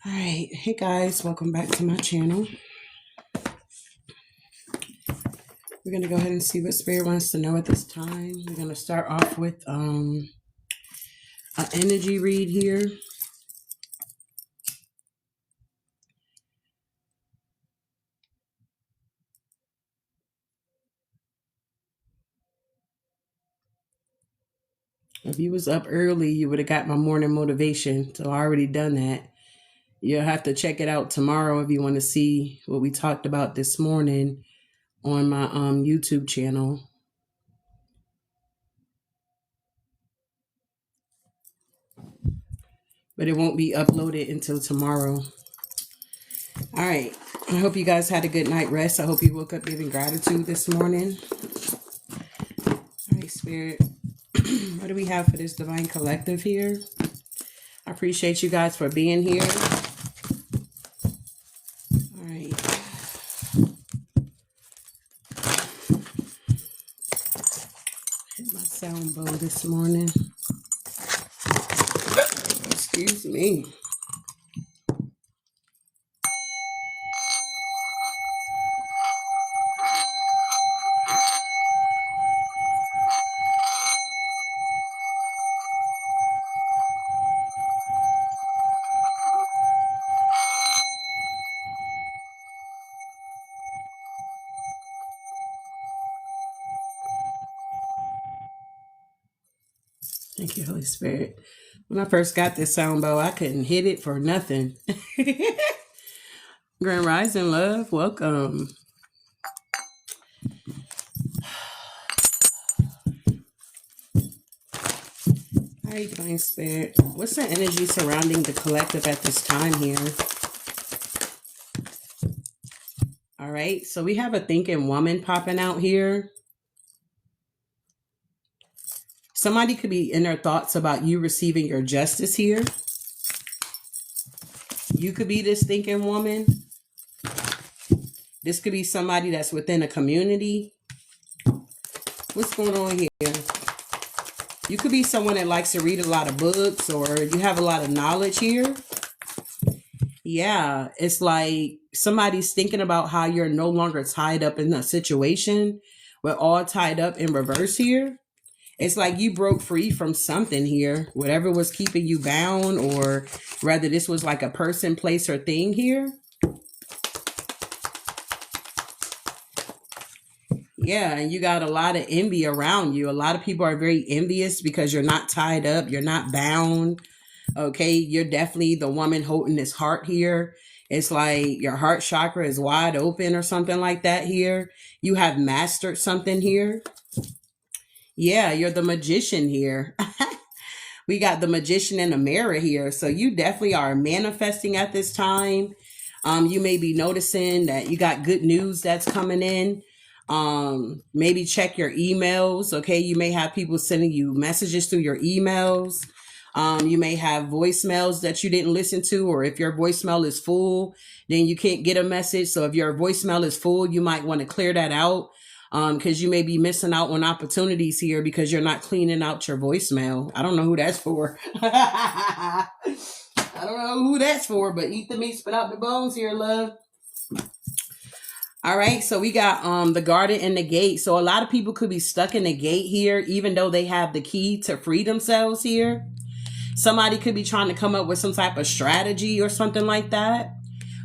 All right, hey guys, welcome back to my channel. We're gonna go ahead and see what Spirit wants to know at this time. We're gonna start off with an energy read here. If you was up early, you would have got my morning motivation. So I already done that. You'll have to check it out tomorrow if you want to see what we talked about this morning on my YouTube channel. But it won't be uploaded until tomorrow. All right. I hope you guys had a good night rest. I hope you woke up giving gratitude this morning. All right, Spirit. What do we have for this divine collective here? I appreciate you guys for being here. All right. Hit my sound bowl this morning. Excuse me. Thank you, Holy Spirit. When I first got this sound bowl, I couldn't hit it for nothing. Grand Rising, love. Welcome. All right, Divine Spirit. What's the energy surrounding the collective at this time here? All right, so we have a thinking woman popping out here. Somebody could be in their thoughts about you receiving your justice here. You could be this thinking woman. This could be somebody that's within a community. What's going on here? You could be someone that likes to read a lot of books, or you have a lot of knowledge here. Yeah, it's like somebody's thinking about how you're no longer tied up in a situation. We're all tied up in reverse here. It's like you broke free from something here, whatever was keeping you bound, or rather this was like a person, place, or thing here. Yeah, and you got a lot of envy around you. A lot of people are very envious because you're not tied up, you're not bound. Okay, you're definitely the woman holding this heart here. It's like your heart chakra is wide open or something like that here. You have mastered something here. Yeah, you're the magician here. We got the magician in the mirror here. So you definitely are manifesting at this time. You may be noticing that you got good news that's coming in. Maybe check your emails. Okay, you may have people sending you messages through your emails. You may have voicemails that you didn't listen to, or if your voicemail is full, then you can't get a message. So if your voicemail is full, you might want to clear that out. Because you may be missing out on opportunities here because you're not cleaning out your voicemail. I don't know who that's for. I don't know who that's for, but eat the meat, spit out the bones here, love. All right, so we got the garden and the gate. So a lot of people could be stuck in the gate here, even though they have the key to free themselves here. Somebody could be trying to come up with some type of strategy or something like that.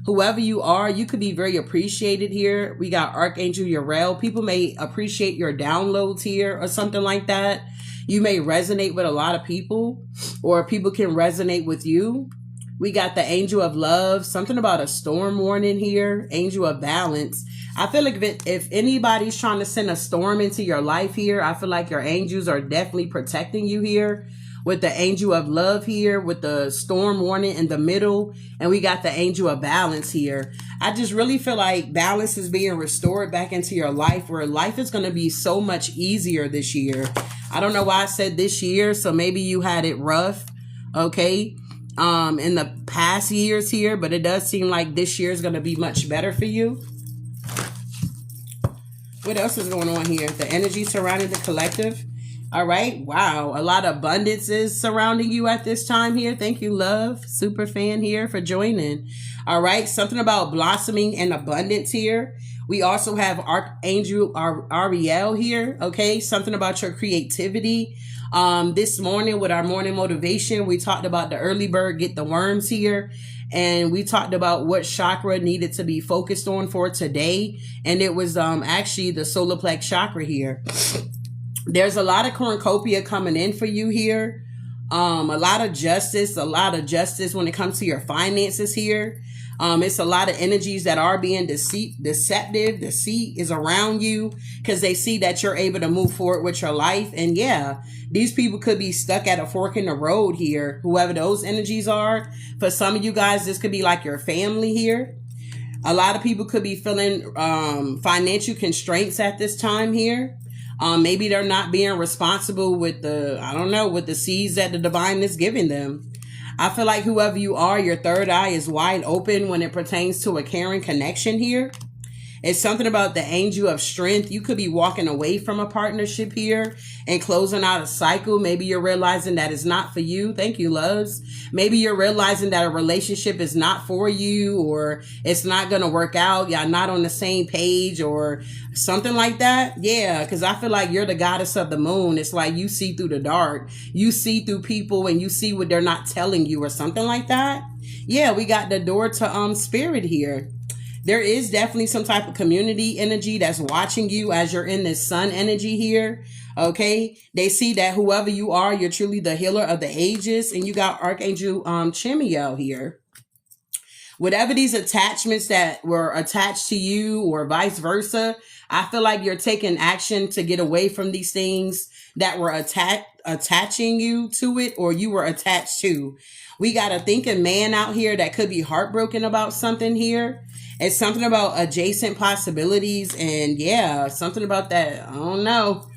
Whoever you are, you could be very appreciated here. We got Archangel Uriel. People may appreciate your downloads here or something like that. You may resonate with a lot of people, or people can resonate with you. We got the Angel of Love, something about a storm warning here. Angel of Balance. I feel like if anybody's trying to send a storm into your life here, I feel like your angels are definitely protecting you here. With the Angel of Love here, with the storm warning in the middle, and we got the Angel of Balance here. I just really feel like balance is being restored back into your life, where life is going to be so much easier this year. I don't know why I said this year, so maybe you had it rough, okay, in the past years here, but it does seem like this year is going to be much better for you. What else is going on here? The energy surrounding the collective. All right. Wow. A lot of abundance is surrounding you at this time here. Thank you, love. Super fan here for joining. All right. Something about blossoming and abundance here. We also have Archangel Ariel here. Okay. Something about your creativity. This morning with our morning motivation, we talked about the early bird get the worms here. And we talked about what chakra needed to be focused on for today. And it was actually the solar plex chakra here. There's a lot of cornucopia coming in for you here. A lot of justice when it comes to your finances here. It's a lot of energies that are being deceptive. Deceit is around you because they see that you're able to move forward with your life. And yeah, these people could be stuck at a fork in the road here, whoever those energies are. For some of you guys, this could be like your family here. A lot of people could be feeling financial constraints at this time here. Maybe they're not being responsible with with the seeds that the divine is giving them. I feel like whoever you are, your third eye is wide open when it pertains to a caring connection here. It's something about the angel of strength. You could be walking away from a partnership here and closing out a cycle. Maybe you're realizing that it's not for you. Thank you, loves. Maybe you're realizing that a relationship is not for you, or it's not going to work out. Y'all not on the same page or something like that. Yeah, because I feel like you're the goddess of the moon. It's like you see through the dark. You see through people and you see what they're not telling you or something like that. Yeah, we got the door to spirit here. There is definitely some type of community energy that's watching you as you're in this sun energy here. Okay. They see that whoever you are, you're truly the healer of the ages. And you got Archangel Chimiel here. Whatever these attachments that were attached to you or vice versa, I feel like you're taking action to get away from these things that were attaching you to it, or you were attached to. We got a thinking man out here that could be heartbroken about something here. It's something about adjacent possibilities. And yeah, something about that. I don't know.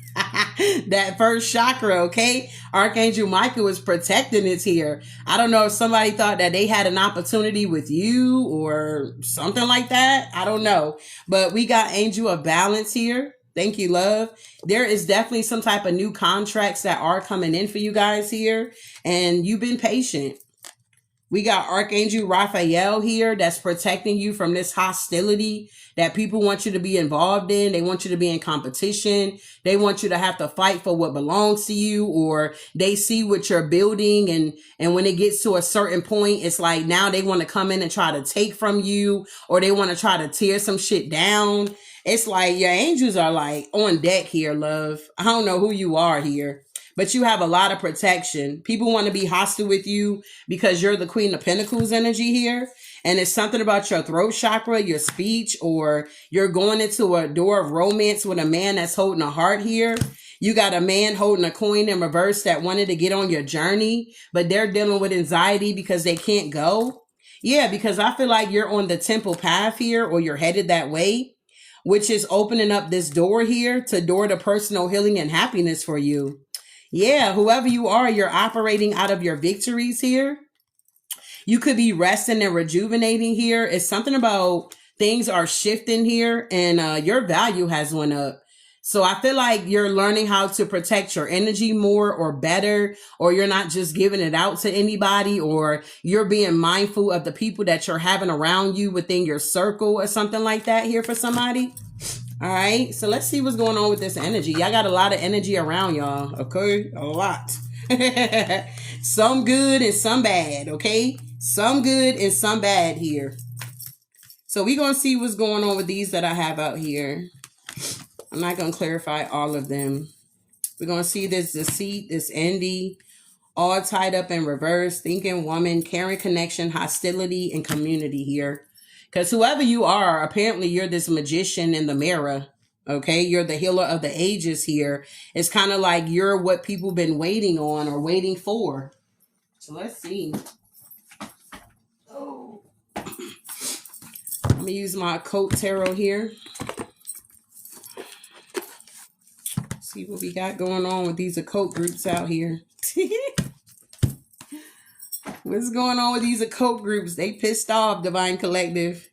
That first chakra, okay? Archangel Michael is protecting it here. I don't know if somebody thought that they had an opportunity with you or something like that. I don't know. But we got Angel of Balance here. Thank you, love. There is definitely some type of new contracts that are coming in for you guys here. And you've been patient. We got Archangel Raphael here that's protecting you from this hostility that people want you to be involved in. They want you to be in competition. They want you to have to fight for what belongs to you, or they see what you're building. And when it gets to a certain point, it's like now they want to come in and try to take from you, or they want to try to tear some shit down. It's like your angels are like on deck here, love. I don't know who you are here, but you have a lot of protection. People want to be hostile with you because you're the Queen of Pentacles energy here. And it's something about your throat chakra, your speech, or you're going into a door of romance with a man that's holding a heart here. You got a man holding a coin in reverse that wanted to get on your journey, but they're dealing with anxiety because they can't go. Yeah, because I feel like you're on the temple path here, or you're headed that way, which is opening up this door here to personal healing and happiness for you. Yeah, whoever you are, you're operating out of your victories here. You could be resting and rejuvenating here. It's something about things are shifting here, and your value has went up. So I feel like you're learning how to protect your energy more or better, or you're not just giving it out to anybody, or you're being mindful of the people that you're having around you within your circle or something like that here for somebody. All right, so let's see what's going on with this energy. Y'all got a lot of energy around y'all, okay? A lot. Some good and some bad, okay? Some good and some bad here. So we're going to see what's going on with these that I have out here. I'm not going to clarify all of them. We're going to see this deceit, this envy, all tied up in reverse, thinking woman, caring connection, hostility, and community here. Because whoever you are, apparently you're this magician in the mirror. Okay, you're the healer of the ages here. It's kind of like you're what people been waiting on or waiting for. So let's see. Oh, I'm going to use my occult tarot here. See what we got going on with these occult groups out here. What's going on with these occult groups? They pissed off, Divine Collective,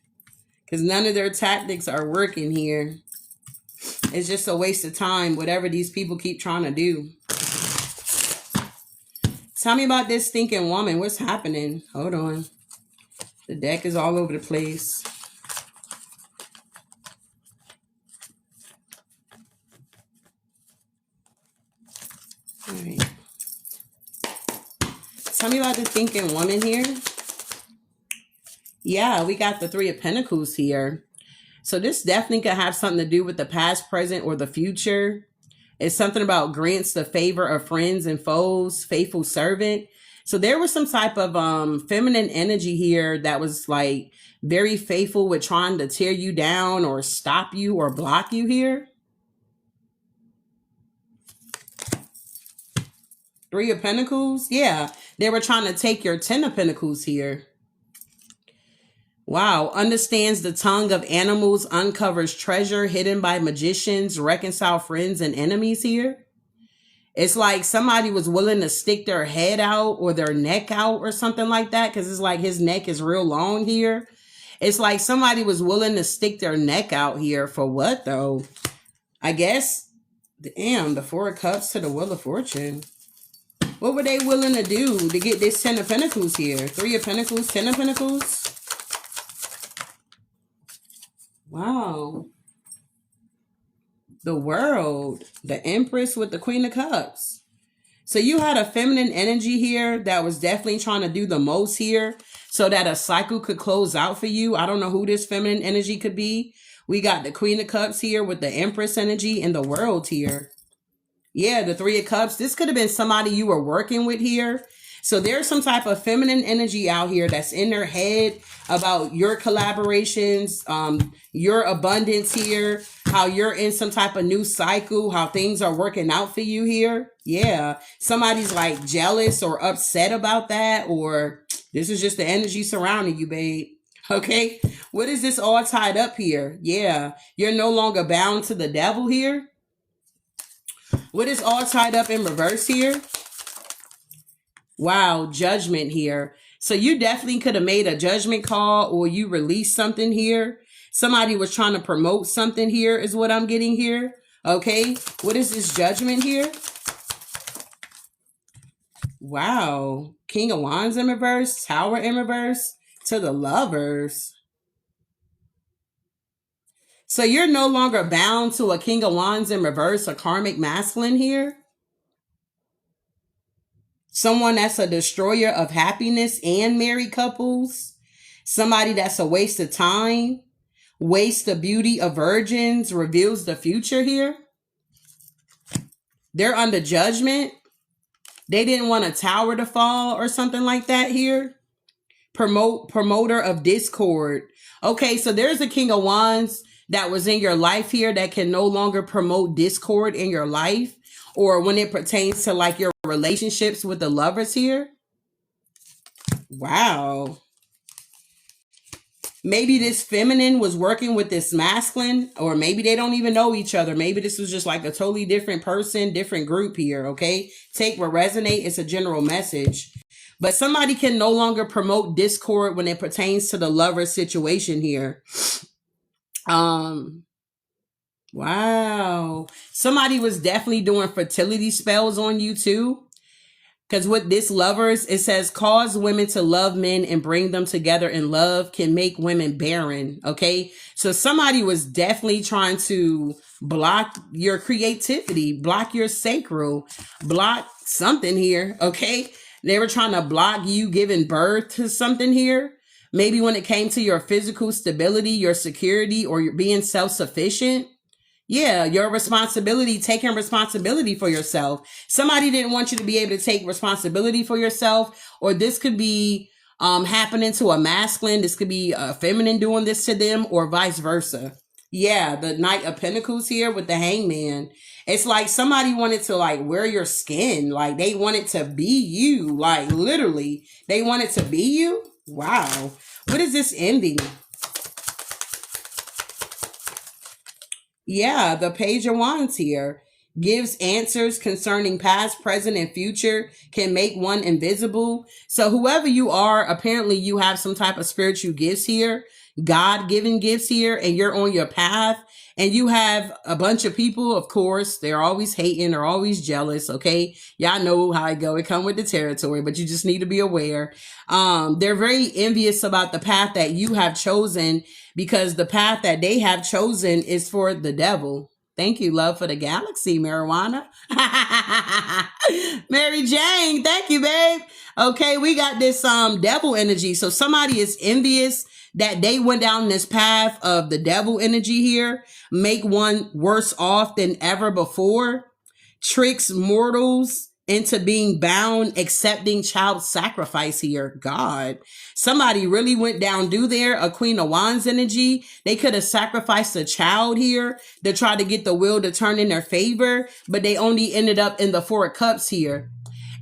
because none of their tactics are working here. It's just a waste of time, whatever these people keep trying to do. Tell me about this stinking woman. What's happening? Hold on. The deck is all over the place. All right. Tell me about the thinking woman here. Yeah, we got the Three of Pentacles here. So this definitely could have something to do with the past, present, or the future. It's something about grants the favor of friends and foes, faithful servant. So there was some type of feminine energy here that was like very faithful with trying to tear you down or stop you or block you here. Three of Pentacles. Yeah, they were trying to take your Ten of Pentacles here. Wow. Understands the tongue of animals, uncovers treasure hidden by magicians, reconcile friends and enemies here. It's like somebody was willing to stick their head out or their neck out or something like that. Because it's like his neck is real long here. It's like somebody was willing to stick their neck out here for what though? I guess, damn, the Four of Cups to the Wheel of Fortune. What were they willing to do to get this Ten of Pentacles here? Three of Pentacles, Ten of Pentacles. Wow. The World, the Empress with the Queen of Cups. So you had a feminine energy here that was definitely trying to do the most here so that a cycle could close out for you. I don't know who this feminine energy could be. We got the Queen of Cups here with the Empress energy and the World here. Yeah, the Three of Cups. This could have been somebody you were working with here. So there's some type of feminine energy out here that's in their head about your collaborations, your abundance here, how you're in some type of new cycle, how things are working out for you here. Yeah, somebody's like jealous or upset about that, or this is just the energy surrounding you, babe. Okay, what is this all tied up here? Yeah, you're no longer bound to the devil here. What is all tied up in reverse here? Wow, Judgment here. So you definitely could have made a judgment call or you released something here. Somebody was trying to promote something here is what I'm getting here. Okay, what is this Judgment here? Wow, King of Wands in reverse, Tower in reverse, to the Lovers. So you're no longer bound to a King of Wands in reverse, a karmic masculine here. Someone that's a destroyer of happiness and married couples. Somebody that's a waste of time. Waste the beauty of virgins. Reveals the future here. They're under judgment. They didn't want a tower to fall or something like that here. Promoter of discord. Okay, so there's a King of Wands that was in your life here that can no longer promote discord in your life. Or when it pertains to like your relationships with the Lovers here. Wow. Maybe this feminine was working with this masculine, or maybe they don't even know each other. Maybe this was just like a totally different person, different group here. Okay. Take what resonate. It's a general message. But somebody can no longer promote discord when it pertains to the lover situation here. Wow. Somebody was definitely doing fertility spells on you too. Because with this Lovers, it says cause women to love men and bring them together in love can make women barren. Okay. So somebody was definitely trying to block your creativity, block your sacral, block something here. Okay. They were trying to block you giving birth to something here. Maybe when it came to your physical stability, your security, or your being self-sufficient. Yeah, your responsibility, taking responsibility for yourself. Somebody didn't want you to be able to take responsibility for yourself, or this could be happening to a masculine. This could be a feminine doing this to them, or vice versa. Yeah, the Knight of Pentacles here with the Hangman. It's like somebody wanted to like wear your skin. Like they wanted to be you. Like literally, they wanted to be you. Wow. What is this ending? Yeah, the Page of Wands here gives answers concerning past, present, and future, can make one invisible. So whoever you are, apparently you have some type of spiritual gifts here. God-given gifts here, and you're on your path, and you have a bunch of people, of course, they're always hating, they're always jealous, okay? Y'all know how I go. It come with the territory, but you just need to be aware. They're very envious about the path that you have chosen, because the path that they have chosen is for the devil. Thank you, love, for the galaxy, marijuana. Mary Jane, thank you, babe. Okay, we got this devil energy. So somebody is envious that they went down this path of the devil energy here, make one worse off than ever before, tricks mortals into being bound, accepting child sacrifice here. God, somebody really went down due there, a Queen of Wands energy. They could have sacrificed a child here to try to get the wheel to turn in their favor, but they only ended up in the Four of Cups here.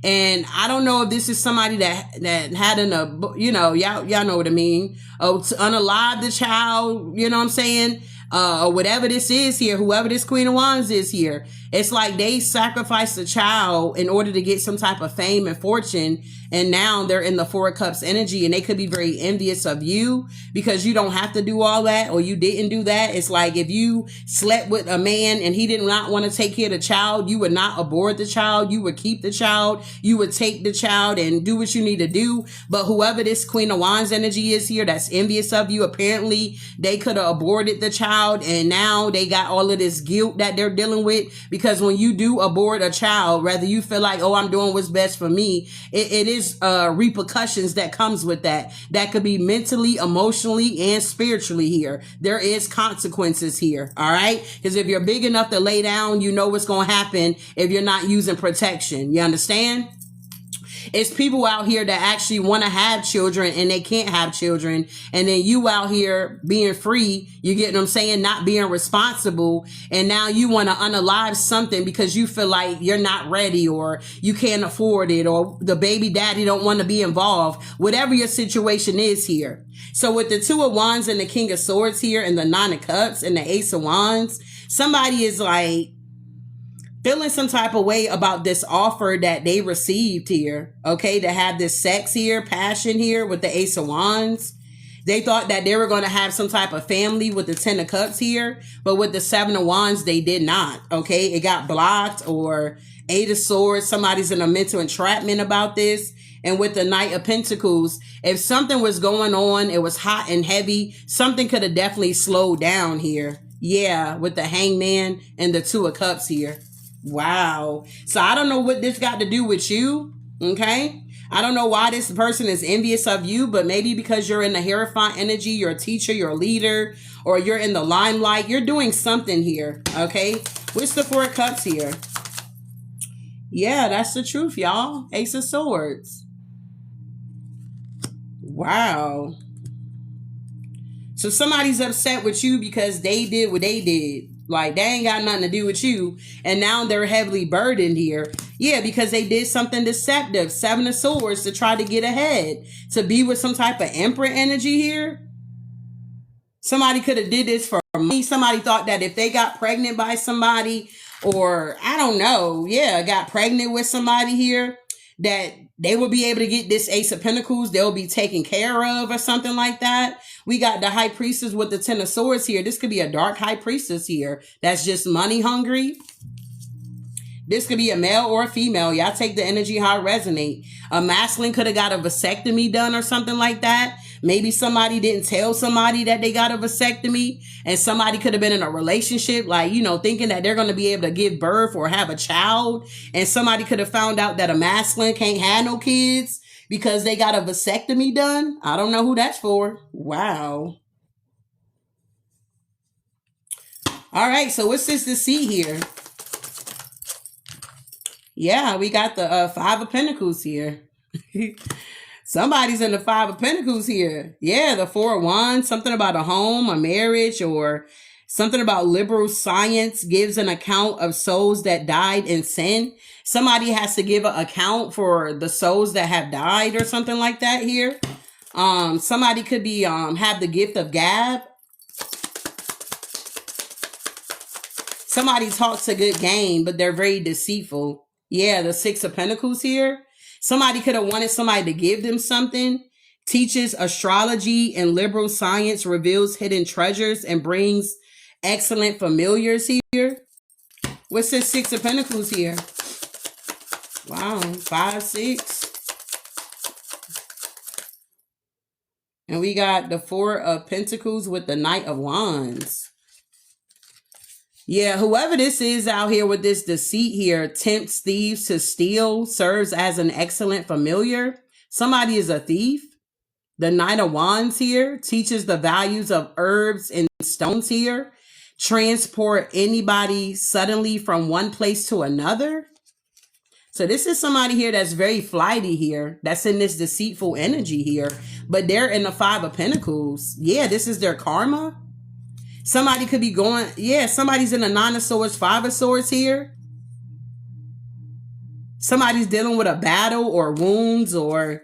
And I don't know if this is somebody that had y'all know what I mean. Oh, to unalive the child, you know what I'm saying? Or whatever this is here, whoever this Queen of Wands is here. It's like they sacrificed a child in order to get some type of fame and fortune. And now they're in the Four of Cups energy, and they could be very envious of you because you don't have to do all that, or you didn't do that. It's like if you slept with a man and he did not want to take care of the child, you would not abort the child. You would keep the child. You would take the child and do what you need to do. But whoever this Queen of Wands energy is here that's envious of you, apparently they could have aborted the child, and now they got all of this guilt that they're dealing with, because when you do abort a child, whether you feel like, oh, I'm doing what's best for me, it is repercussions that comes with that could be mentally, emotionally, and spiritually here. There is consequences here. All right, because if you're big enough to lay down, you know what's going to happen if you're not using protection. You understand? It's people out here that actually want to have children and they can't have children. And then you out here being free, you get what I'm saying? Not being responsible. And now you want to unalive something because you feel like you're not ready, or you can't afford it, or the baby daddy don't want to be involved. Whatever your situation is here. So with the Two of Wands and the King of Swords here, and the Nine of Cups and the Ace of Wands, somebody is like feeling some type of way about this offer that they received here, okay, to have this sex here, passion here with the Ace of Wands. They thought that they were going to have some type of family with the Ten of Cups here, but with the Seven of Wands, they did not, okay? It got blocked, or Eight of Swords, somebody's in a mental entrapment about this. And with the Knight of Pentacles, if something was going on, it was hot and heavy, something could have definitely slowed down here. Yeah, with the Hangman and the Two of Cups here. Wow. So I don't know what this got to do with you. Okay. I don't know why this person is envious of you, but maybe because you're in the Hierophant energy, you're a teacher, you're a leader, or you're in the limelight. You're doing something here. Okay. What's the Four of Cups here? Yeah, that's the truth, y'all. Ace of Swords. Wow. So somebody's upset with you because they did what they did. Like, they ain't got nothing to do with you. And now they're heavily burdened here. Yeah, because they did something deceptive. Seven of Swords to try to get ahead. To be with some type of Emperor energy here. Somebody could have did this for money. Somebody thought that if they got pregnant by somebody, or I don't know, yeah, got pregnant with somebody here, that they will be able to get this Ace of Pentacles. They'll be taken care of or something like that. We got the High Priestess with the Ten of Swords here. This could be a dark High Priestess here that's just money hungry. This could be a male or a female. Y'all take the energy how it resonate. A masculine could have got a vasectomy done or something like that. Maybe somebody didn't tell somebody that they got a vasectomy, and somebody could have been in a relationship, like, you know, thinking that they're going to be able to give birth or have a child. And somebody could have found out that a masculine can't have no kids because they got a vasectomy done. I don't know who that's for. Wow. All right. So what's this to see here? Yeah, we got the Five of Pentacles here. Somebody's in the Five of Pentacles here. Yeah, the Four of Wands, something about a home, a marriage, or something about liberal science gives an account of souls that died in sin. Somebody has to give an account for the souls that have died or something like that here. Somebody could be have the gift of gab. Somebody talks a good game, but they're very deceitful. Yeah, the Six of Pentacles here. Somebody could have wanted somebody to give them something teaches astrology and liberal science, reveals hidden treasures, and brings excellent familiars here. What's this Six of Pentacles here? Wow, 5, 6. And we got the Four of Pentacles with the Knight of Wands. Yeah, whoever this is out here with this deceit here tempts thieves to steal, serves as an excellent familiar. Somebody is a thief. The Knight of Wands here teaches the values of herbs and stones here. Transport anybody suddenly from one place to another. So this is somebody here that's very flighty here, that's in this deceitful energy here, but they're in the Five of Pentacles. Yeah, this is their karma. Somebody could be going, yeah, somebody's in the Nine of Swords, Five of Swords here. Somebody's dealing with a battle or wounds or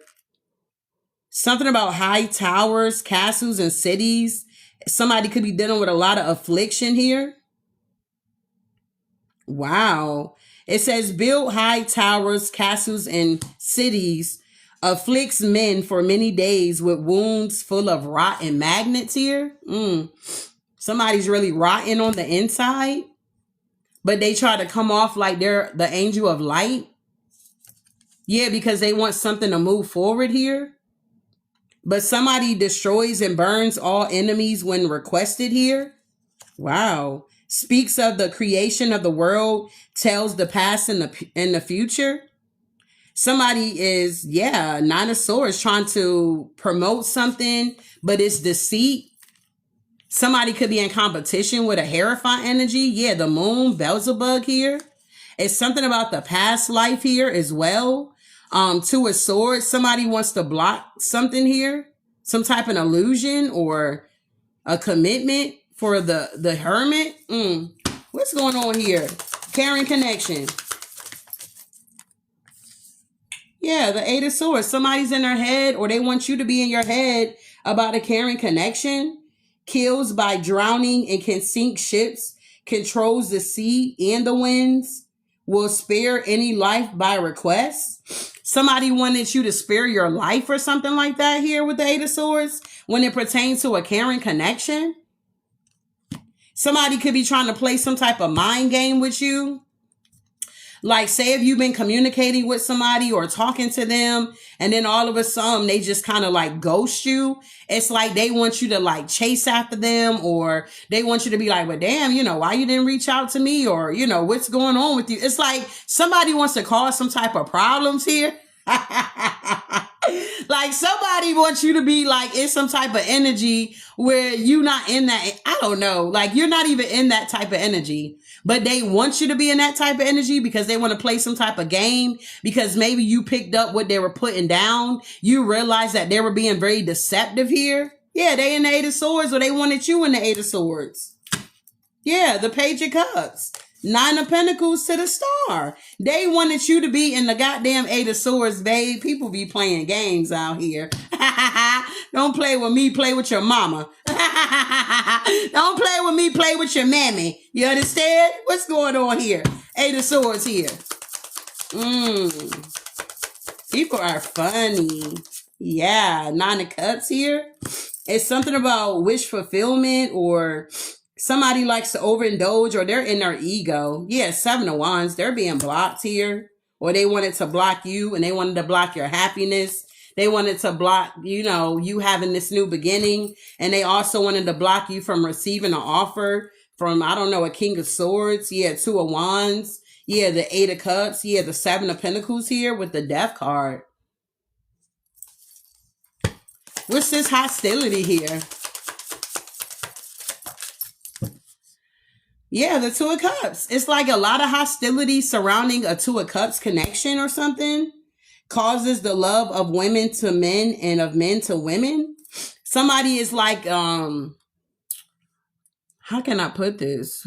something about high towers, castles, and cities. Somebody could be dealing with a lot of affliction here. Wow. It says build high towers, castles, and cities, afflicts men for many days with wounds full of rot and magnets here. Somebody's really rotting on the inside, but they try to come off like they're the angel of light. Yeah, because they want something to move forward here. But somebody destroys and burns all enemies when requested here. Wow. Speaks of the creation of the world, tells the past and the future. Somebody is, yeah, Nine of Swords trying to promote something, but it's deceit. Somebody could be in competition with a Hierophant energy. Yeah, the Moon, Beelzebub here. It's something about the past life here as well. Two of Swords. Somebody wants to block something here. Some type of illusion or a commitment for the Hermit. What's going on here? Caring connection. Yeah, the Eight of Swords. Somebody's in their head or they want you to be in your head about a caring connection. Kills by drowning and can sink ships. Controls the sea and the winds. Will spare any life by request. Somebody wanted you to spare your life or something like that here with the Eight of Swords when it pertains to a caring connection. Somebody could be trying to play some type of mind game with you. Like, say if you've been communicating with somebody or talking to them, and then all of a sudden they just kind of like ghost you. It's like they want you to like chase after them, or they want you to be like, well, damn, why you didn't reach out to me? Or, what's going on with you? It's like somebody wants to cause some type of problems here. Like somebody wants you to be like in some type of energy where you're not in that. I don't know. Like you're not even in that type of energy, but they want you to be in that type of energy because they want to play some type of game, because maybe you picked up what they were putting down. You realize that they were being very deceptive here. Yeah, they in the Eight of Swords, or they wanted you in the Eight of Swords. Yeah, the Page of Cups. Nine of Pentacles to the Star. They wanted you to be in the goddamn Eight of Swords, babe. People be playing games out here. Don't play with me, play with your mama. Don't play with me, play with your mammy. You understand? What's going on here? Eight of Swords here. People are funny. Yeah, Nine of Cups here. It's something about wish fulfillment, or somebody likes to overindulge, or they're in their ego. Yeah, Seven of Wands. They're being blocked here. Or they wanted to block you, and they wanted to block your happiness. They wanted to block, you having this new beginning. And they also wanted to block you from receiving an offer from, I don't know, a King of Swords. Yeah, Two of Wands. Yeah, the Eight of Cups. Yeah, the Seven of Pentacles here with the Death card. What's this hostility here? Yeah, the Two of Cups. It's like a lot of hostility surrounding a Two of Cups connection or something. Causes the love of women to men and of men to women. Somebody is like, how can I put this?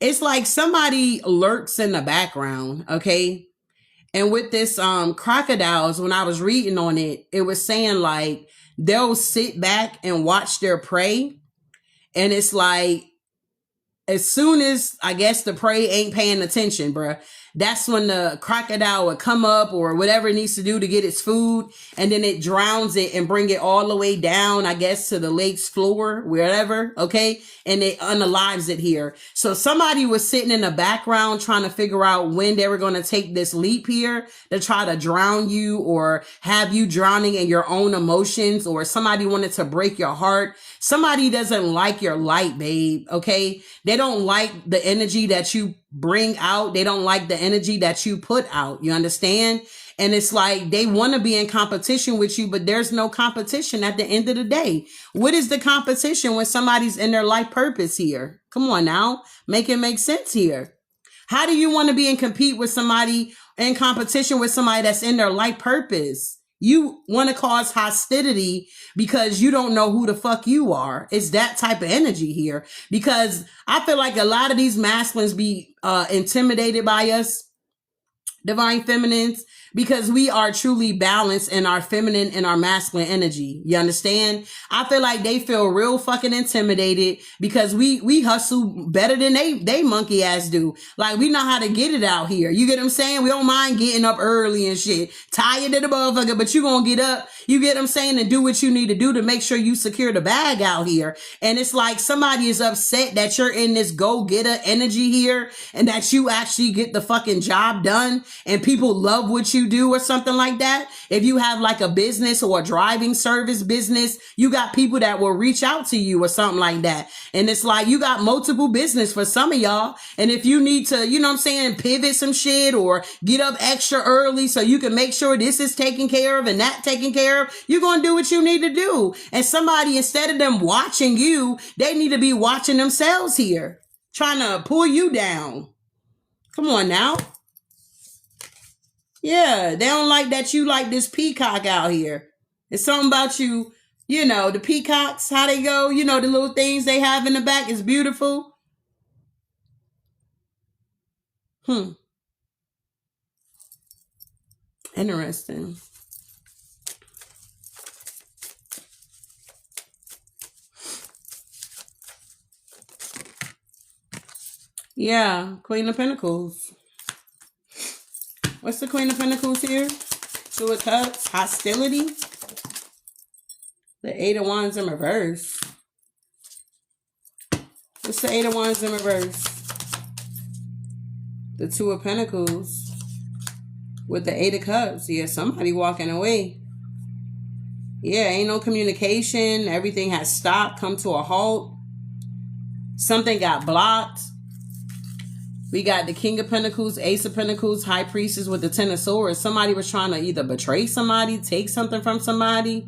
It's like somebody lurks in the background, okay? And with this crocodiles, when I was reading on it, it was saying like they'll sit back and watch their prey. And it's like, as soon as, I guess, the prey ain't paying attention, bruh, that's when the crocodile would come up or whatever it needs to do to get its food, and then it drowns it and bring it all the way down, I guess, to the lake's floor, wherever, okay? And it unalives it here. So somebody was sitting in the background trying to figure out when they were going to take this leap here to try to drown you or have you drowning in your own emotions, or somebody wanted to break your heart. Somebody doesn't like your light, babe, okay? They don't like the energy that you bring out. They don't like the energy that you put out. You understand? And it's like they want to be in competition with you, but there's no competition at the end of the day. What is the competition when somebody's in their life purpose here? Come on now. Make it make sense here. How do you want to be in compete with somebody, in competition with somebody that's in their life purpose? You want to cause hostility because you don't know who the fuck you are. It's that type of energy here, because I feel like a lot of these masculines be intimidated by us, divine feminines, because we are truly balanced in our feminine and our masculine energy. You understand? I feel like they feel real fucking intimidated because we hustle better than they monkey ass do. Like, we know how to get it out here. You get what I'm saying? We don't mind getting up early and shit. Tired of the motherfucker, but you gonna get up, you get what I'm saying, and do what you need to do to make sure you secure the bag out here. And it's like somebody is upset that you're in this go-getter energy here and that you actually get the fucking job done and people love what you do or something like that. If you have like a business or a driving service business, you got people that will reach out to you or something like that. And it's like you got multiple business for some of y'all. And if you need to, you know what I'm saying, pivot some shit or get up extra early so you can make sure this is taken care of and that taken care of, you're going to do what you need to do. And somebody, instead of them watching you, they need to be watching themselves here, trying to pull you down. Come on now. Yeah, they don't like that you like this peacock out here. It's something about you, you know, the peacocks, how they go, you know, the little things they have in the back is beautiful. Interesting. Yeah, Queen of Pentacles. What's the Queen of Pentacles here? Two of Cups, hostility. The Eight of Wands in reverse. What's the Eight of Wands in reverse? The Two of Pentacles with the Eight of Cups. Yeah, somebody walking away. Yeah, ain't no communication. Everything has stopped, come to a halt. Something got blocked. We got the King of Pentacles, Ace of Pentacles, High Priestess with the Ten of Swords. Somebody was trying to either betray somebody, take something from somebody.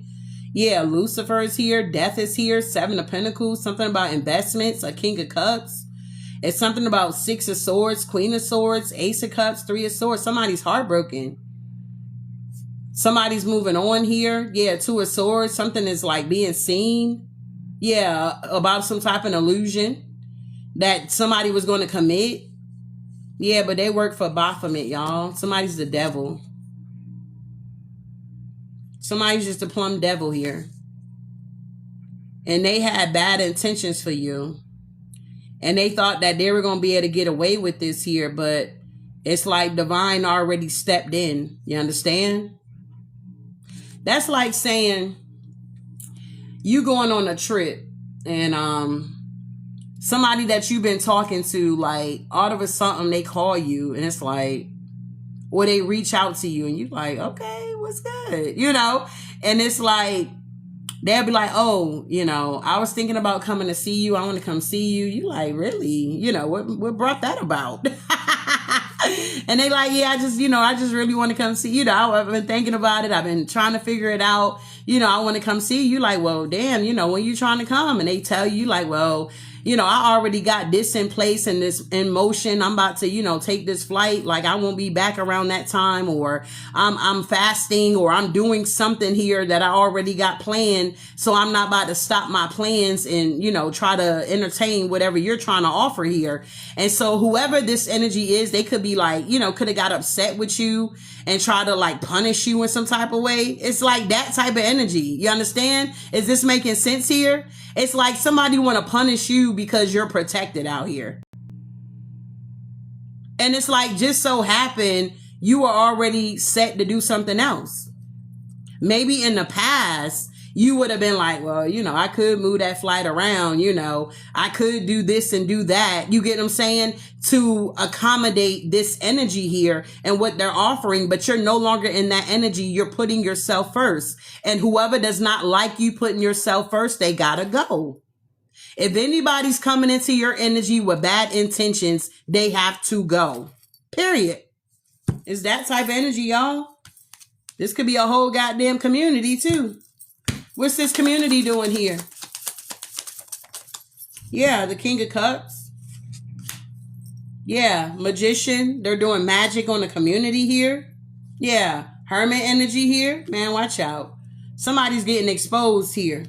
Yeah, Lucifer is here. Death is here. Seven of Pentacles. Something about investments. A King of Cups. It's something about Six of Swords, Queen of Swords, Ace of Cups, Three of Swords. Somebody's heartbroken. Somebody's moving on here. Yeah, Two of Swords. Something is like being seen. Yeah, about some type of illusion that somebody was going to commit. Yeah, but they work for Baphomet, y'all. Somebody's the devil. Somebody's just a plumb devil here. And they had bad intentions for you. And they thought that they were going to be able to get away with this here. But it's like divine already stepped in. You understand? That's like saying you going on a trip and somebody that you've been talking to, like, all of a sudden they call you and it's like, or they reach out to you and you like, okay, what's good? You know? And it's like, they'll be like, oh, you know, I was thinking about coming to see you. I want to come see you. You like, really? You know, what brought that about? And they like, yeah, I just really want to come see you. I've been thinking about it. I've been trying to figure it out. You know, I want to come see you. Like, well, damn, you know, when you trying to come? And they tell you like, well, you know, I already got this in place and this in motion. I'm about to, you know, take this flight. Like, I won't be back around that time, or I'm fasting, or I'm doing something here that I already got planned. So I'm not about to stop my plans and, you know, try to entertain whatever you're trying to offer here. And so whoever this energy is, they could be like, you know, could have got upset with you and try to like punish you in some type of way. It's like that type of energy. You understand? Is this making sense here? It's like somebody want to punish you because you're protected out here. And it's like, just so happened you were already set to do something else. Maybe in the past, you would have been like, well, you know, I could move that flight around, you know, I could do this and do that. You get what I'm saying? To accommodate this energy here and what they're offering, but you're no longer in that energy. You're putting yourself first. And whoever does not like you putting yourself first, they gotta go. If anybody's coming into your energy with bad intentions, they have to go. Period. It's that type of energy, y'all. This could be a whole goddamn community too. What's this community doing here? Yeah, the King of Cups. Yeah, Magician. They're doing magic on the community here. Yeah, Hermit energy here. Man, watch out. Somebody's getting exposed here.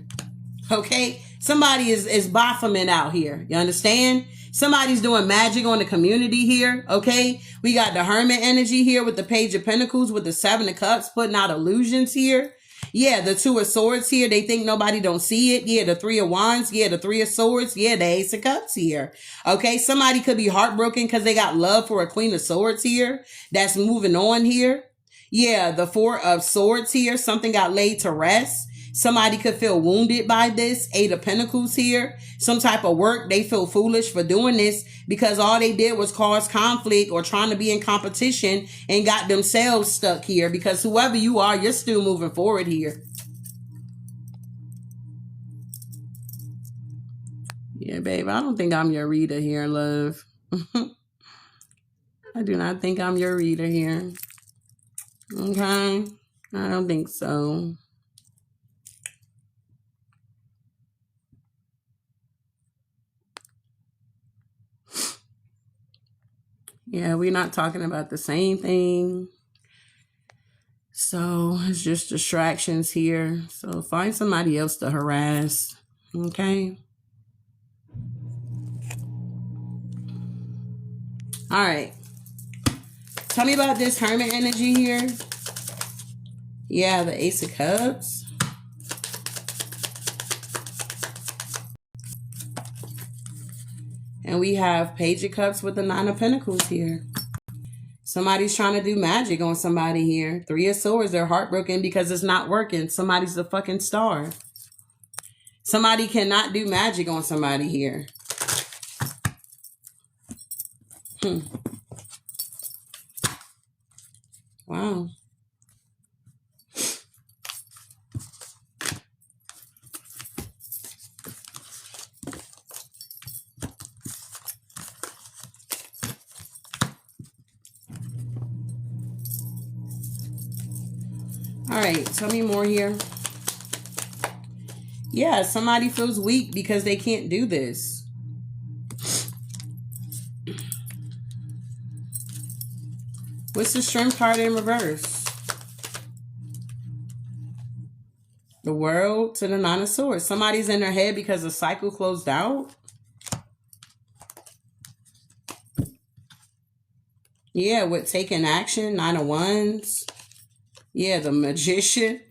Okay? Somebody is Baphomet out here. You understand? Somebody's doing magic on the community here. Okay? We got the Hermit energy here with the Page of Pentacles, with the Seven of Cups, putting out illusions here. Yeah, the Two of Swords here. They think nobody don't see it. Yeah, the Three of Wands. Yeah, the Three of Swords. Yeah, the Ace of Cups here. Okay, somebody could be heartbroken because they got love for a Queen of Swords here. That's moving on here. Yeah, the Four of Swords here. Something got laid to rest. Somebody could feel wounded by this. Eight of Pentacles here. Some type of work. They feel foolish for doing this because all they did was cause conflict or trying to be in competition and got themselves stuck here, because whoever you are, you're still moving forward here. Yeah, babe, I don't think I'm your reader here, love. I do not think I'm your reader here. Okay? I don't think so. Yeah, we're not talking about the same thing. So it's just distractions here. So find somebody else to harass. Okay. All right. Tell me about this Hermit energy here. Yeah, the Ace of Cups. And we have Page of Cups with the Nine of Pentacles here. Somebody's trying to do magic on somebody here. Three of Swords, they're heartbroken because it's not working. Somebody's the fucking star. Somebody cannot do magic on somebody here. Wow. All right, tell me more here. Yeah, somebody feels weak because they can't do this. What's the Strength card in reverse? The World to the Nine of Swords. Somebody's in their head because the cycle closed out. Yeah, with taking action. Nine of Wands. Yeah, the Magician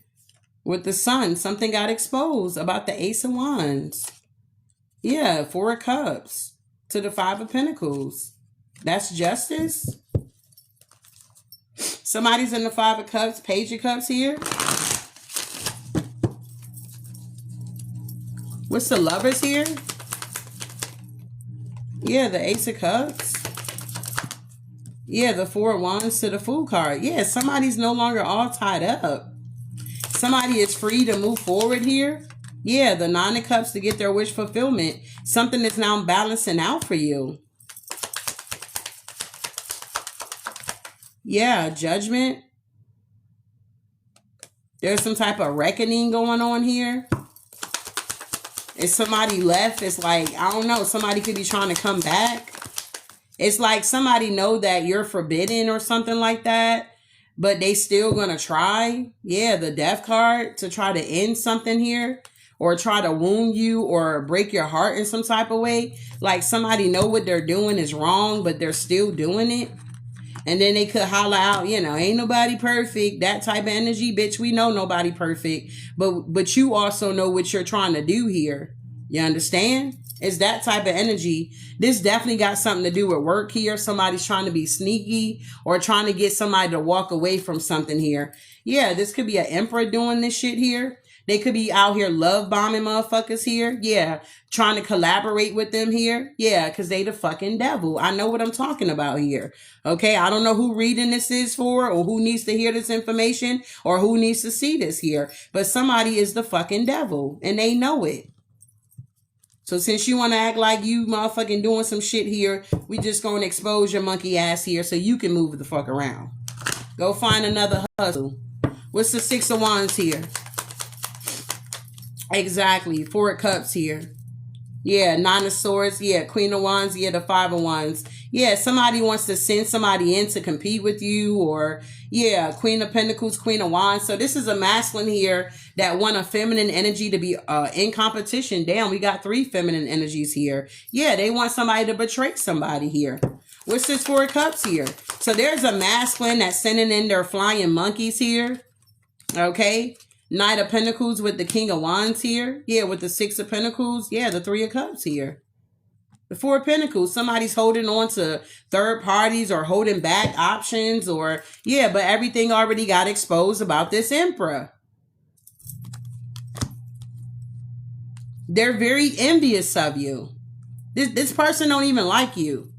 with the Sun. Something got exposed about the Ace of Wands. Yeah, Four of Cups to the Five of Pentacles. That's justice. Somebody's in the Five of Cups, Page of Cups here. What's the Lovers here? Yeah, the Ace of Cups. Yeah, the Four of Wands to the Fool card. Yeah, somebody's no longer all tied up. Somebody is free to move forward here. Yeah, the Nine of Cups to get their wish fulfillment. Something that's now balancing out for you. Yeah, Judgment. There's some type of reckoning going on here. If somebody left, it's like, I don't know, somebody could be trying to come back. It's like somebody know that you're forbidden or something like that, but they still gonna try. Yeah, the Death card to try to end something here or try to wound you or break your heart in some type of way. Like somebody know what they're doing is wrong, but they're still doing it. And then they could holler out, you know, ain't nobody perfect. That type of energy, bitch, we know nobody perfect. But you also know what you're trying to do here. You understand? It's that type of energy. This definitely got something to do with work here. Somebody's trying to be sneaky or trying to get somebody to walk away from something here. Yeah, this could be an emperor doing this shit here. They could be out here love bombing motherfuckers here. Yeah, trying to collaborate with them here. Yeah, because they the fucking devil. I know what I'm talking about here. Okay, I don't know who reading this is for or who needs to hear this information or who needs to see this here. But somebody is the fucking devil and they know it. So since you want to act like you motherfucking doing some shit here, we just going to expose your monkey ass here so you can move the fuck around. Go find another hustle. What's the Six of Wands here? Exactly. Four of Cups here. Yeah, Nine of Swords. Yeah, Queen of Wands. Yeah, the Five of Wands. Yeah, somebody wants to send somebody in to compete with you, or yeah, Queen of Pentacles, Queen of Wands. So this is a masculine here that want a feminine energy to be in competition. Damn, we got 3 feminine energies here. Yeah, they want somebody to betray somebody here. What's this Four of Cups here? So there's a masculine that's sending in their flying monkeys here. Okay. Knight of Pentacles with the King of Wands here. Yeah, with the Six of Pentacles. Yeah, the Three of Cups here. The Four of Pentacles. Somebody's holding on to third parties or holding back options or, yeah, but everything already got exposed about this Emperor. They're very envious of you. This person don't even like you.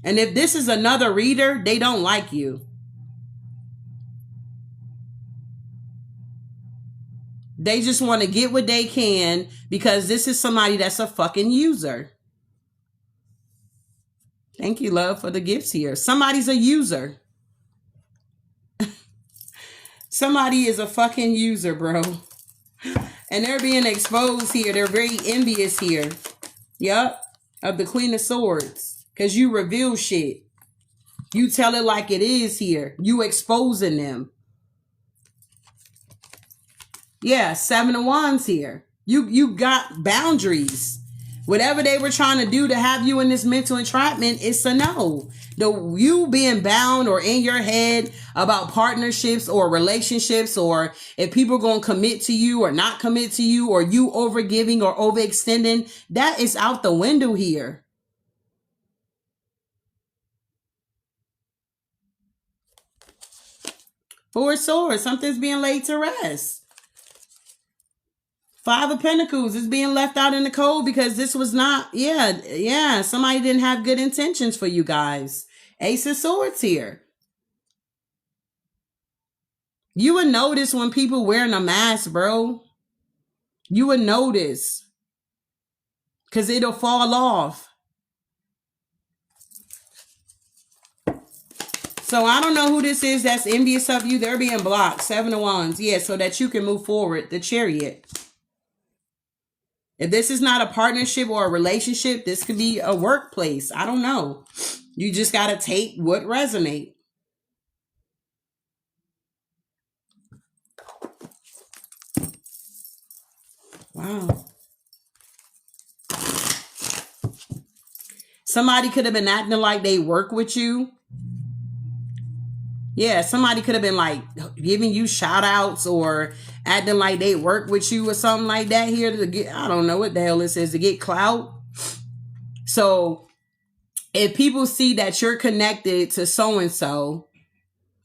And if this is another reader, they don't like you. They just want to get what they can because this is somebody that's a fucking user. Thank you, love, for the gifts here. Somebody's a user. Somebody is a fucking user, bro. And they're being exposed here. They're very envious here. Yup. Of the Queen of Swords. Because you reveal shit. You tell it like it is here. You exposing them. Yeah, Seven of Wands here. You got boundaries. Whatever they were trying to do to have you in this mental entrapment, it's a no. You being bound or in your head about partnerships or relationships, or if people are going to commit to you or not commit to you, or you overgiving or overextending, that is out the window here. Four of Swords, something's being laid to rest. Five of Pentacles is being left out in the cold because this was not, yeah, somebody didn't have good intentions for you guys. Ace of Swords here. You would notice when people wearing a mask, bro. You would notice. Because it'll fall off. So I don't know who this is that's envious of you. They're being blocked. Seven of Wands. Yeah, so that you can move forward. The Chariot. If this is not a partnership or a relationship, this could be a workplace. I don't know. You just got to take what resonates. Wow. Somebody could have been acting like they work with you. Yeah, somebody could have been like giving you shout outs or acting like they work with you or something like that here to get, I don't know what the hell this is, to get clout. So if people see that you're connected to so-and-so,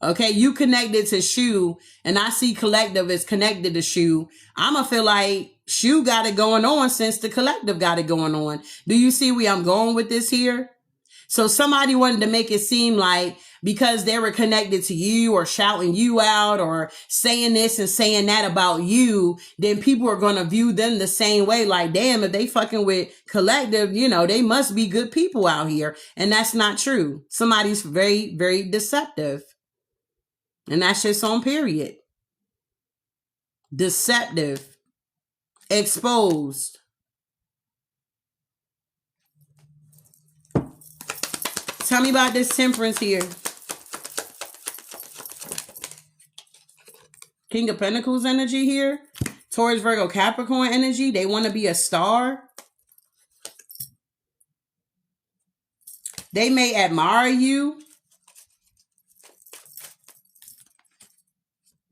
okay, you connected to Shu, and I see collective is connected to Shu, I'm going to feel like Shu got it going on since the collective got it going on. Do you see where I'm going with this here? So somebody wanted to make it seem like because they were connected to you or shouting you out or saying this and saying that about you, then people are going to view them the same way. Like, damn, if they fucking with collective, you know, they must be good people out here. And that's not true. Somebody's very, very deceptive. And that's just on period. Deceptive. Exposed. Tell me about this Temperance here. King of Pentacles energy here. Taurus, Virgo, Capricorn energy. They want to be a star. They may admire you,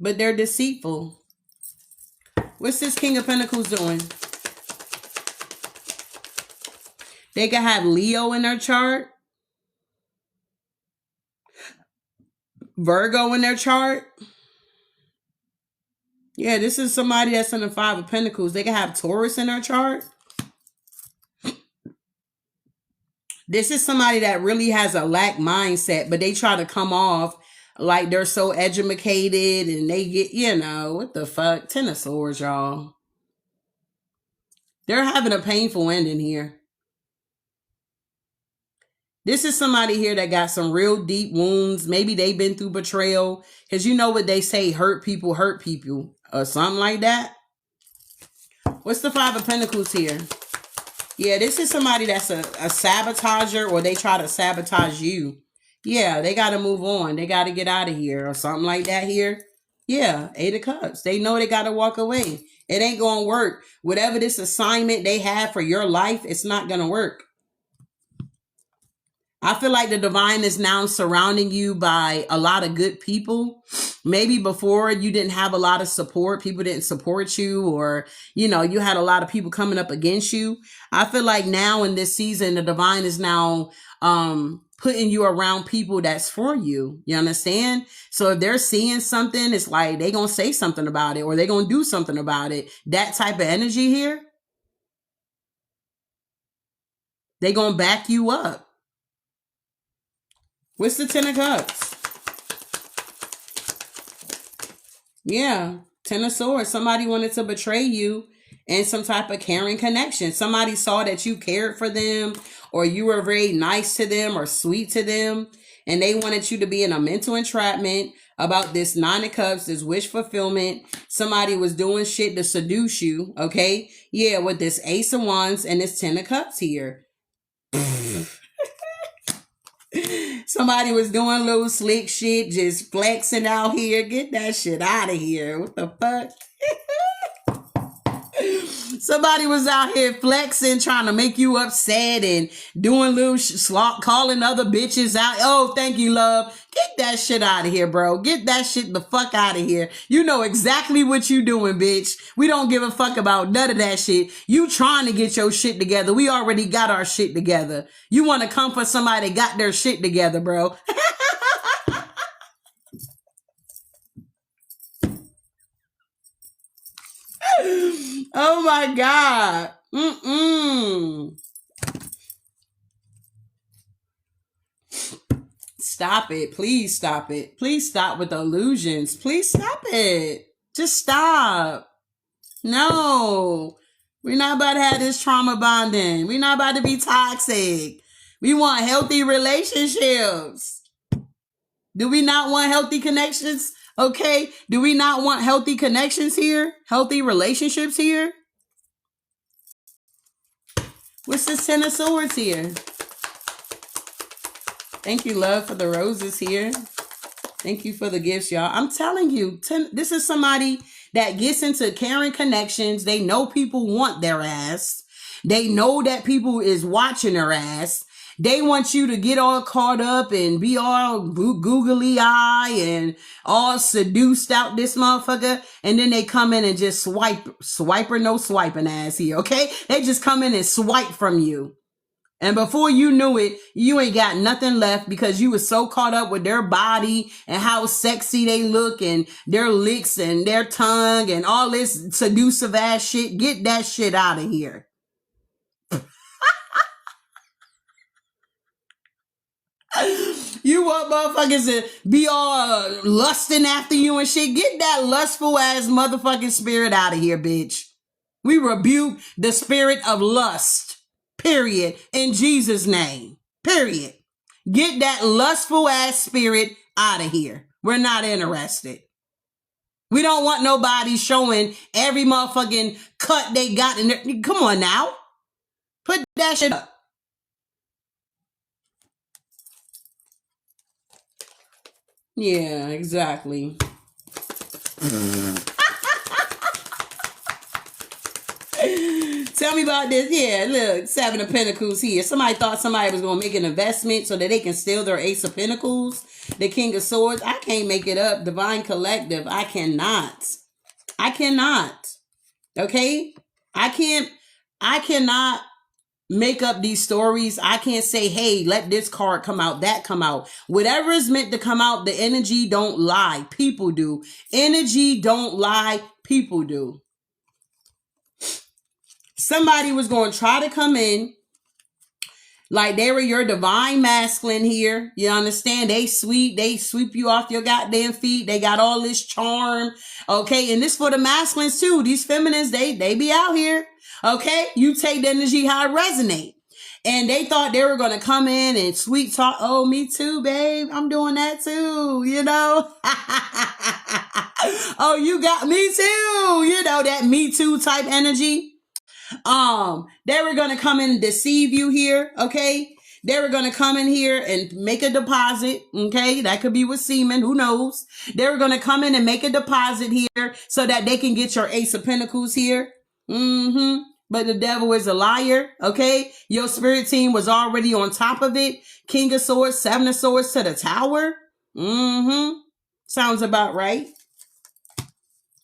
but they're deceitful. What's this King of Pentacles doing? They can have Leo in their chart, Virgo in their chart. Yeah, this is somebody that's in the Five of Pentacles. They can have Taurus in their chart. This is somebody that really has a lack mindset, but they try to come off like they're so educated and they get, you know, what the fuck? Ten of Swords, y'all. They're having a painful ending here. This is somebody here that got some real deep wounds. Maybe they've been through betrayal. Because you know what they say, hurt people, or something like that. What's the Five of Pentacles here? Yeah, this is somebody that's a sabotager, or they try to sabotage you. Yeah, they got to move on. They got to get out of here or something like that here. Yeah, Eight of Cups. They know they got to walk away. It ain't going to work. Whatever this assignment they have for your life, it's not going to work. I feel like the divine is now surrounding you by a lot of good people. Maybe before you didn't have a lot of support. People didn't support you, or, you know, you had a lot of people coming up against you. I feel like now in this season, the divine is now putting you around people that's for you. You understand? So if they're seeing something, it's like they going to say something about it, or they going to do something about it. That type of energy here, they going to back you up. What's the Ten of Cups? Yeah, Ten of Swords. Somebody wanted to betray you in some type of caring connection. Somebody saw that you cared for them, or you were very nice to them or sweet to them, and they wanted you to be in a mental entrapment about this Nine of Cups, this wish fulfillment. Somebody was doing shit to seduce you, okay? Yeah, with this Ace of Wands and this Ten of Cups here. Somebody was doing little slick shit, just flexing out here. Get that shit out of here. What the fuck? Somebody was out here flexing, trying to make you upset and doing little slop, calling other bitches out. Oh, thank you, love. Get that shit out of here, bro. Get that shit the fuck out of here. You know exactly what you doing, bitch. We don't give a fuck about none of that shit. You trying to get your shit together. We already got our shit together. You want to come for somebody that got their shit together, bro. Oh my God. Stop it. Please stop it. Please stop with the illusions. Please stop it. Just stop. No. We're not about to have this trauma bonding. We're not about to be toxic. We want healthy relationships. Do we not want healthy connections? Okay. Do we not want healthy connections here? Healthy relationships here? What's this Ten of Swords here? Thank you, love, for the roses here. Thank you for the gifts, y'all. I'm telling you, this is somebody that gets into caring connections. They know people want their ass. They know that people is watching their ass. They want you to get all caught up and be all googly eye and all seduced out this motherfucker. And then they come in and just swiper, no swiping ass here, okay? They just come in and swipe from you. And before you knew it, you ain't got nothing left because you were so caught up with their body and how sexy they look and their licks and their tongue and all this seductive ass shit. Get that shit out of here. You want motherfuckers to be all lusting after you and shit? Get that lustful ass motherfucking spirit out of here, bitch. We rebuke the spirit of lust. Period. In Jesus' name. Period. Get that lustful ass spirit out of here. We're not interested. We don't want nobody showing every motherfucking cut they got in there. Come on now. Put that shit up. Yeah, exactly. Tell me about this. Yeah, look, Seven of Pentacles here. Somebody thought somebody was going to make an investment so that they can steal their Ace of Pentacles. The King of Swords. I can't make it up. Divine Collective. I cannot. I cannot. Okay? I cannot make up these stories. I can't say, hey, let this card come out, that come out. Whatever is meant to come out, the energy don't lie. People do. Energy don't lie. People do. Somebody was going to try to come in like they were your divine masculine here. You understand? They sweet. They sweep you off your goddamn feet. They got all this charm. Okay. And this for the masculines too. These feminines, they be out here. Okay. You take the energy how it resonate. And they thought they were going to come in and sweet talk. Oh, me too, babe. I'm doing that too. You know? Oh, you got me too. You know, that me too type energy. They were going to come in and deceive you here. Okay. They were going to come in here and make a deposit. Okay. That could be with semen. Who knows? They were going to come in and make a deposit here so that they can get your Ace of Pentacles here. But the devil is a liar. Okay. Your spirit team was already on top of it. King of Swords, Seven of Swords to the Tower. Sounds about right.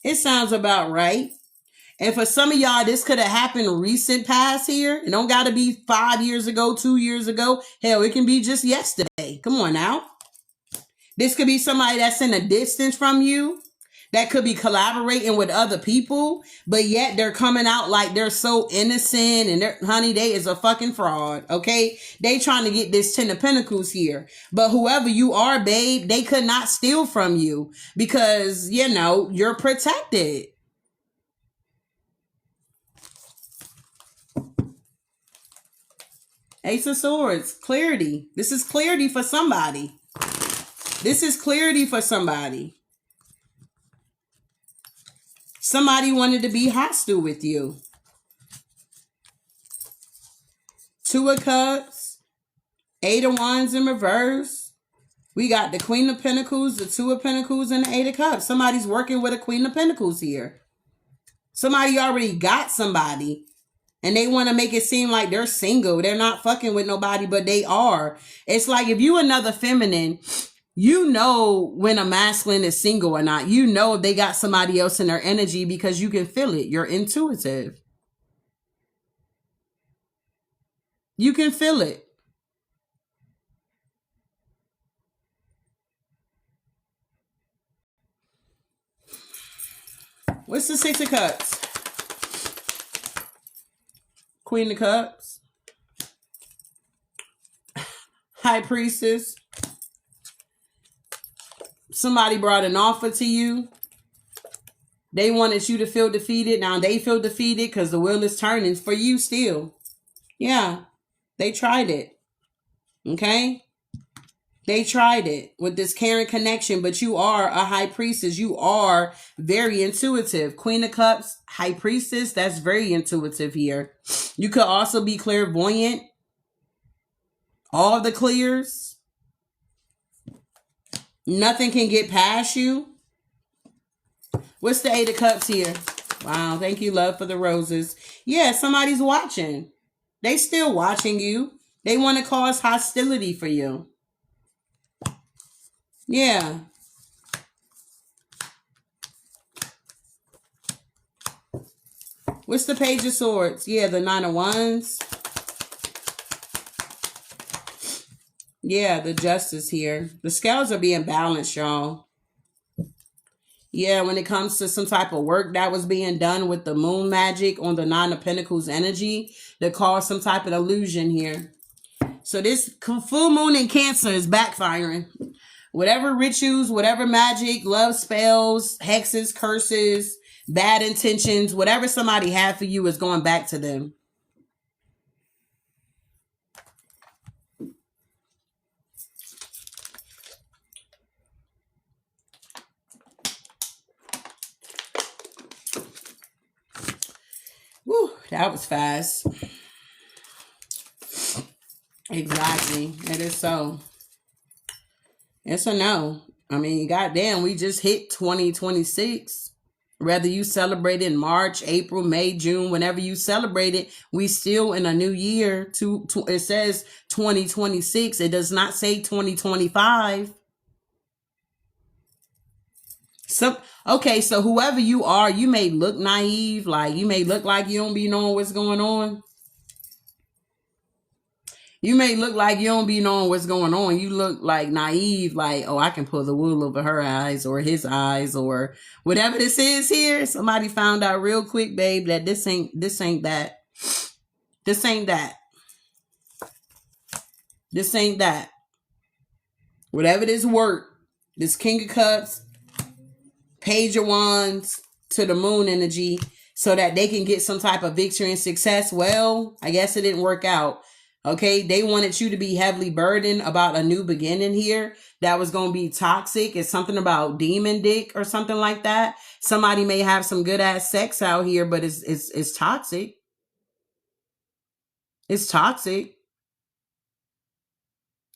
It sounds about right. And for some of y'all, this could have happened recent past here. It don't got to be 5 years ago, 2 years ago. Hell, it can be just yesterday. Come on now. This could be somebody that's in a distance from you. That could be collaborating with other people. But yet they're coming out like they're so innocent. And honey, they is a fucking fraud. Okay. They trying to get this 10 of Pentacles here. But whoever you are, babe, they could not steal from you. Because, you know, you're protected. Ace of Swords, clarity. This is clarity for somebody. This is clarity for somebody. Somebody wanted to be hostile with you. Two of Cups, Eight of Wands in reverse. We got the Queen of Pentacles, the Two of Pentacles, and the Eight of Cups. Somebody's working with a Queen of Pentacles here. Somebody already got somebody. And they want to make it seem like they're single. They're not fucking with nobody, but they are. It's like if you another feminine, you know when a masculine is single or not. You know if they got somebody else in their energy because you can feel it. You're intuitive. You can feel it. What's the Six of Cups? Queen of Cups, High Priestess. Somebody brought an offer to you. They wanted you to feel defeated. Now they feel defeated because the wheel is turning for you still. Yeah, they tried it. Okay? They tried it with this caring connection, but you are a High Priestess. You are very intuitive. Queen of Cups, High Priestess, that's very intuitive here. You could also be clairvoyant. All the clears. Nothing can get past you. What's the Eight of Cups here? Wow, thank you, love, for the roses. Yeah, somebody's watching. They still watching you. They want to cause hostility for you. Yeah. What's the Page of Swords? Yeah, the Nine of Wands. Yeah, the Justice here. The scales are being balanced, y'all. Yeah, when it comes to some type of work that was being done with the moon magic on the Nine of Pentacles energy that caused some type of illusion here. So this full moon in Cancer is backfiring. Whatever rituals, whatever magic, love spells, hexes, curses, bad intentions, whatever somebody had for you is going back to them. Woo, that was fast. Exactly. It is so. It's a no. I mean, goddamn, we just hit 2026. Whether you celebrate in March, April, May, June, whenever you celebrate it, we still in a new year. It says 2026. It does not say 2025. Okay, so whoever you are, you may look naive, like you may look like you don't be knowing what's going on. You may look like you don't be knowing what's going on. You look like naive, like, oh, I can pull the wool over her eyes or his eyes or whatever this is here. Somebody found out real quick, babe, that this ain't that. This ain't that. This ain't that. Whatever this work, this King of Cups, Page of Wands to the Moon energy, so that they can get some type of victory and success. Well, I guess it didn't work out. Okay, they wanted you to be heavily burdened about a new beginning here that was going to be toxic. It's something about demon dick or something like that. Somebody may have some good ass sex out here, but it's toxic. It's toxic.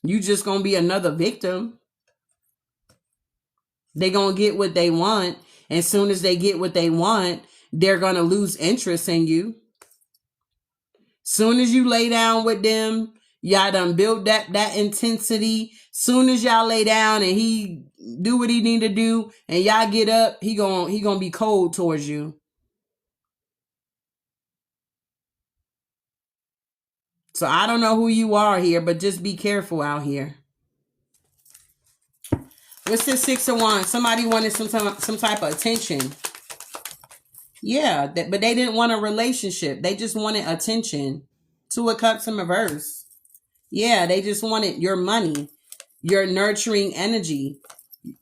You just going to be another victim. They going to get what they want. And as soon as they get what they want, they're going to lose interest in you. Soon as you lay down with them, y'all done build that intensity. Soon as y'all lay down and he do what he need to do and y'all get up, he gonna be cold towards you. So I don't know who you are here, but just be careful out here. What's this Six of Wands? Somebody wanted some type of attention. Yeah, but they didn't want a relationship. They just wanted attention. Two of Cups in reverse. Yeah, they just wanted your money, your nurturing energy.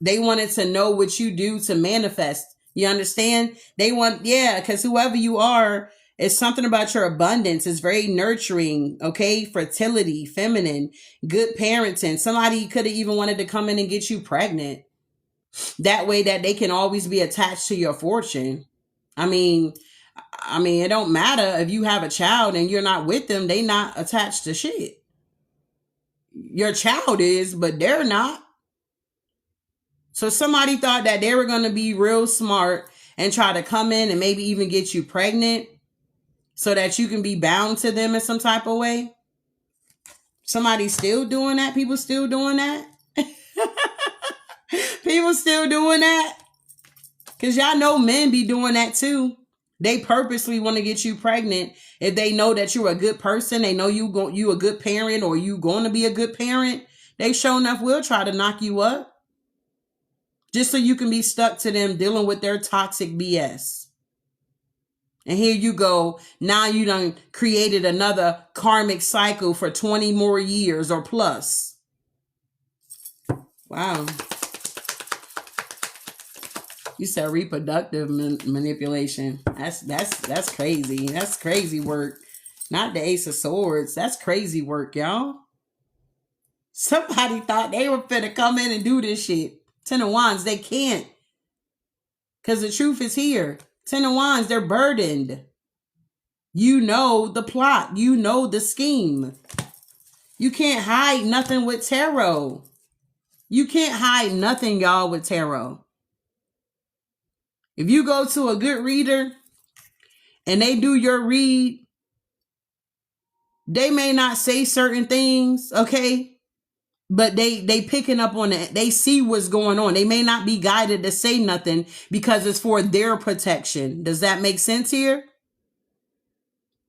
They wanted to know what you do to manifest. You understand? They want, yeah, because whoever you are, it's something about your abundance. It's very nurturing, okay? Fertility, feminine, good parenting. Somebody could have even wanted to come in and get you pregnant. That way that they can always be attached to your fortune. I mean, it don't matter if you have a child and you're not with them, they not attached to shit. Your child is, but they're not. So somebody thought that they were going to be real smart and try to come in and maybe even get you pregnant so that you can be bound to them in some type of way. Somebody's still doing that. People still doing that. People still doing that. Because y'all know men be doing that too. They purposely want to get you pregnant. If they know that you're a good person, they know you a good parent or you going to be a good parent, they sure enough will try to knock you up. Just so you can be stuck to them dealing with their toxic BS. And here you go. Now you done created another karmic cycle for 20 more years or plus. Wow. You said reproductive manipulation. That's crazy. That's crazy work. Not the Ace of Swords. That's crazy work, y'all. Somebody thought they were finna come in and do this shit. Ten of Wands, they can't. Because the truth is here. Ten of Wands, they're burdened. You know the plot. You know the scheme. You can't hide nothing with tarot. You can't hide nothing, y'all, with tarot. If you go to a good reader and they do your read, they may not say certain things, okay? But they picking up on it. They see what's going on. They may not be guided to say nothing because it's for their protection. Does that make sense here?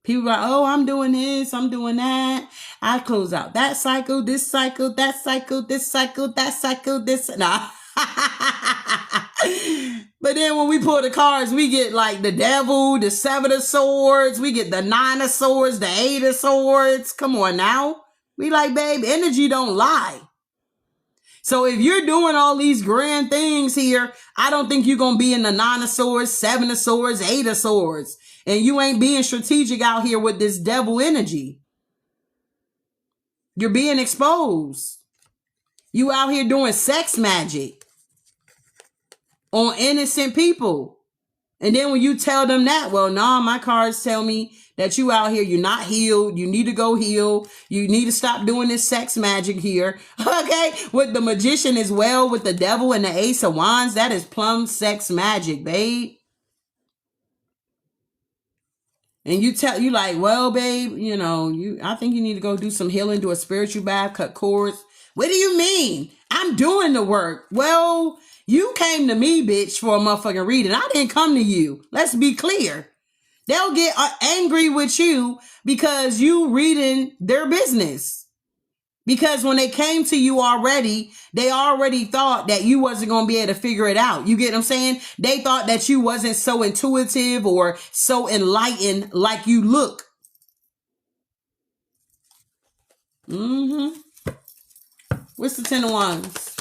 People are, oh, I'm doing this, I'm doing that. I close out that cycle, this cycle, that cycle, this cycle, that cycle, this. Nah. But then when we pull the cards, we get like the Devil, the Seven of Swords. We get the Nine of Swords, the Eight of Swords. Come on now. We like, babe, energy don't lie. So if you're doing all these grand things here, I don't think you're going to be in the Nine of Swords, Seven of Swords, Eight of Swords. And you ain't being strategic out here with this devil energy. You're being exposed. You out here doing sex magic on innocent people. And then when you tell them that, well, nah, my cards tell me that you out here, you're not healed. You need to go heal. You need to stop doing this sex magic here. Okay. With the Magician as well, with the Devil and the Ace of Wands, that is plum sex magic, babe. And you like, well, babe, I think you need to go do some healing, do a spiritual bath, cut cords. What do you mean? I'm doing the work. Well, You came to me, bitch, for a motherfucking reading. I didn't come to you. Let's be clear. They'll get angry with you because you reading their business. Because when they came to you already, they already thought that you wasn't going to be able to figure it out. You get what I'm saying? They thought that you wasn't so intuitive or so enlightened like you look. Mm-hmm. What's the 10 of Wands?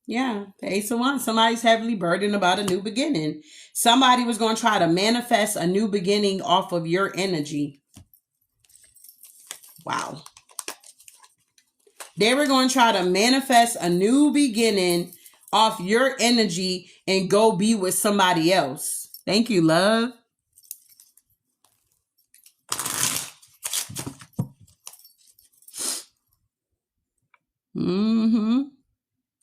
Yeah, the Ace of Wands. Somebody's heavily burdened about a new beginning. Somebody was going to try to manifest a new beginning off of your energy. Wow. They were going to try to manifest a new beginning off your energy and go be with somebody else. Thank you, love. Mm-hmm.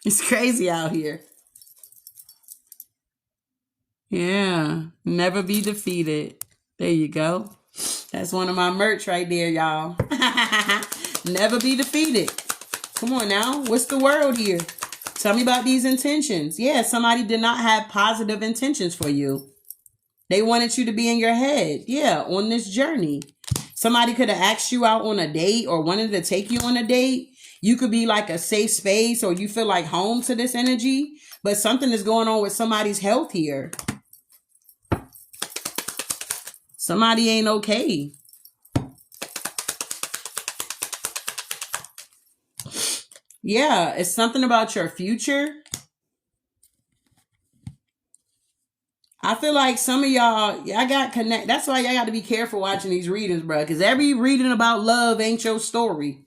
It's crazy out here. Yeah. Never be defeated. There you go. That's one of my merch right there, y'all. Never be defeated. Come on now. What's the word here? Tell me about these intentions. Yeah, somebody did not have positive intentions for you. They wanted you to be in your head. Yeah, on this journey. Somebody could have asked you out on a date or wanted to take you on a date. You could be like a safe space or you feel like home to this energy. But something is going on with somebody's health here. Somebody ain't okay. Yeah, it's something about your future. I feel like some of y'all got connect. That's why y'all got to be careful watching these readings, bro. Because every reading about love ain't your story.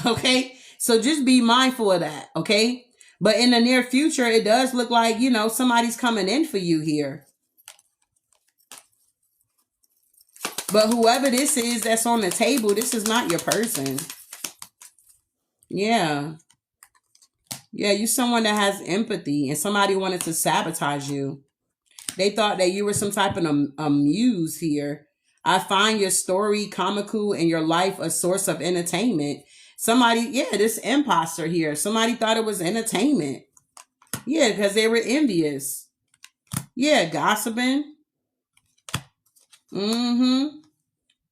Okay? So just be mindful of that. Okay? But in the near future, it does look like, you know, somebody's coming in for you here. But whoever this is that's on the table, this is not your person. Yeah. Yeah, you're someone that has empathy and somebody wanted to sabotage you. They thought that you were some type of a muse here. I find your story comical and your life a source of entertainment. Somebody, yeah, this imposter here. Somebody thought it was entertainment. Yeah, because they were envious. Yeah, gossiping. Mm-hmm.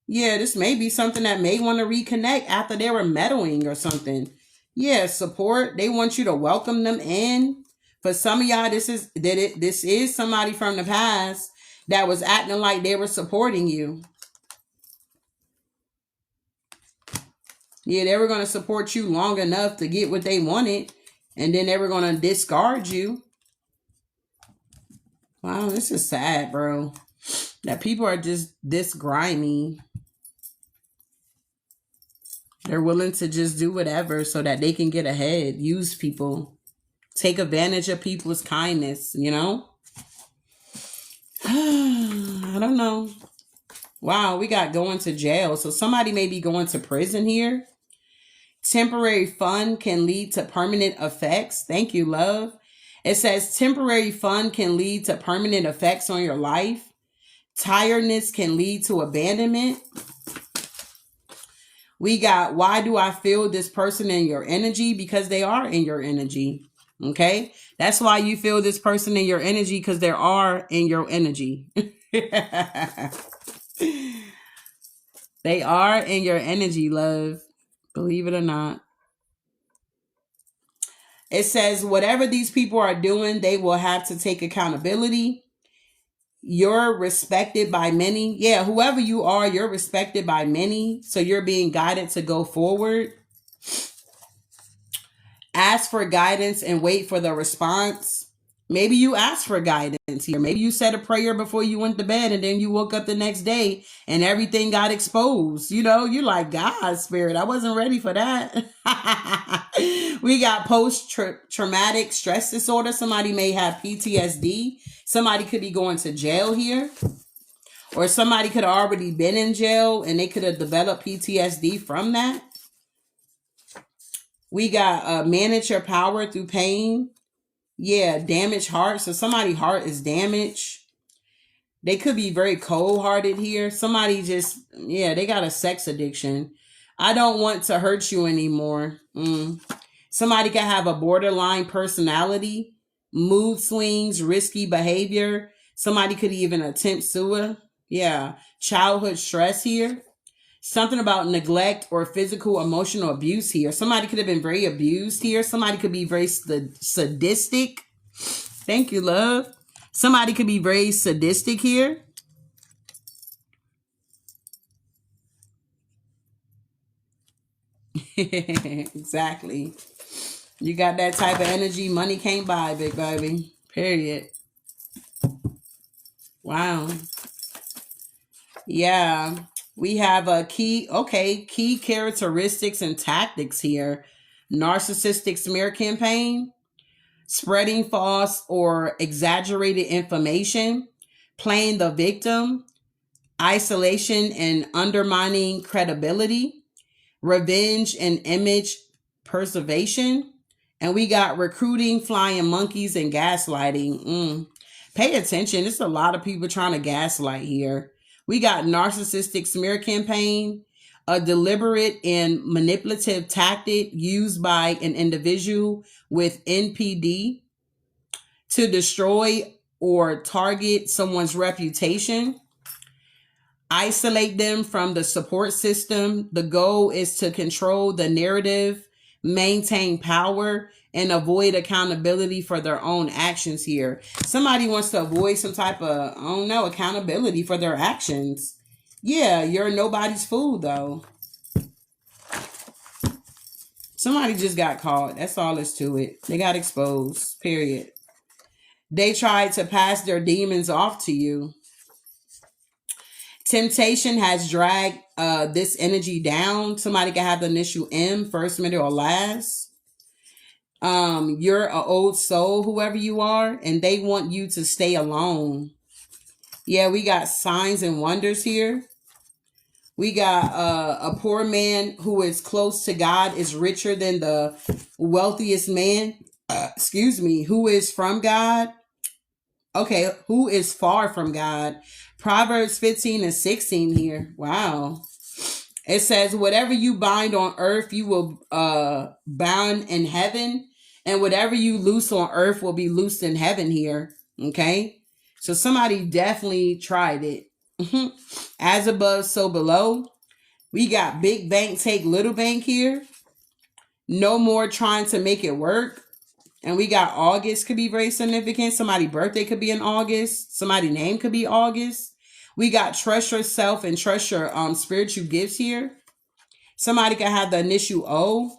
Yeah, this may be something that may want to reconnect after they were meddling or something. Yeah, support. They want you to welcome them in. For some of y'all, this is somebody from the past that was acting like they were supporting you. Yeah, they were going to support you long enough to get what they wanted, and then they were going to discard you. Wow, this is sad, bro. That people are just this grimy. They're willing to just do whatever so that they can get ahead, use people, take advantage of people's kindness, you know? I don't know. Wow, we got going to jail. So somebody may be going to prison here. Temporary fun can lead to permanent effects. Thank you, love. It says temporary fun can lead to permanent effects on your life. Tiredness can lead to abandonment. We got, why do I feel this person in your energy? Because they are in your energy. Okay? That's why you feel this person in your energy, because they are in your energy. They are in your energy, love. Believe it or not. It says, whatever these people are doing, they will have to take accountability. You're respected by many. Yeah, whoever you are, you're respected by many. So you're being guided to go forward. Ask for guidance and wait for the response. Maybe you asked for guidance here. Maybe you said a prayer before you went to bed and then you woke up the next day and everything got exposed. You know, you're like, God, spirit, I wasn't ready for that. We got post-traumatic stress disorder. Somebody may have PTSD. Somebody could be going to jail here. Or somebody could have already been in jail and they could have developed PTSD from that. We got manage your power through pain. Yeah, damaged heart. So somebody's heart is damaged. They could be very cold hearted here. Somebody just, yeah, they got a sex addiction. I don't want to hurt you anymore. Somebody could have a borderline personality, mood swings, risky behavior. Somebody could even attempt suicide. Yeah, childhood stress here. Something about neglect or physical emotional abuse here. Somebody could have been very abused here. Somebody could be very sadistic. Thank you, love. Somebody could be very sadistic here. Exactly. You got that type of energy money can't buy, big baby. Period. Wow. Yeah. We have a key characteristics and tactics here. Narcissistic smear campaign, spreading false or exaggerated information, playing the victim, isolation and undermining credibility, revenge and image preservation, and we got recruiting, flying monkeys, and gaslighting. Pay attention. There's a lot of people trying to gaslight here. We got narcissistic smear campaign, a deliberate and manipulative tactic used by an individual with NPD to destroy or target someone's reputation, isolate them from the support system. The goal is to control the narrative, maintain power, and avoid accountability for their own actions here. Somebody wants to avoid some type of, I don't know, accountability for their actions. Yeah, you're nobody's fool, though. Somebody just got caught. That's all there's to it. They got exposed, period. They tried to pass their demons off to you. Temptation has dragged this energy down. Somebody can have the initial M, first, middle, or last. You're an old soul, whoever you are, and they want you to stay alone. Yeah, we got signs and wonders here. We got a poor man who is close to God is richer than the wealthiest man. Who is from God. Okay, who is far from God. Proverbs 15 and 16 here. Wow. It says, whatever you bind on earth, you will bound in heaven. And whatever you loose on earth will be loosed in heaven here. Okay. So somebody definitely tried it. As above, so below. We got big bank take little bank here. No more trying to make it work. And we got August could be very significant. Somebody's birthday could be in August. Somebody's name could be August. We got trust yourself and trust your spiritual gifts here. Somebody could have the initial O.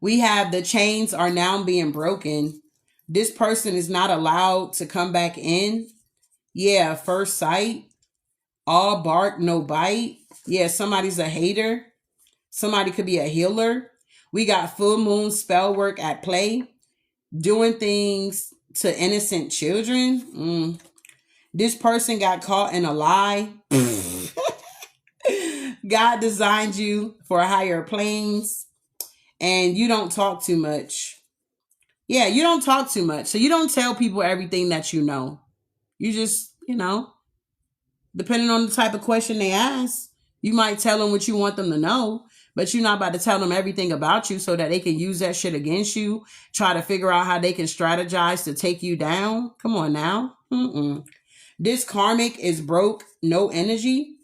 We have the chains are now being broken. This person is not allowed to come back in. Yeah, first sight. All bark, no bite. Yeah, somebody's a hater. Somebody could be a healer. We got full moon spell work at play. Doing things to innocent children. This person got caught in a lie. God designed you for higher planes. And you don't talk too much. Yeah, you don't talk too much. So you don't tell people everything that you know. You just, depending on the type of question they ask, you might tell them what you want them to know, but you're not about to tell them everything about you so that they can use that shit against you, try to figure out how they can strategize to take you down. Come on now. This karmic is broke, no energy.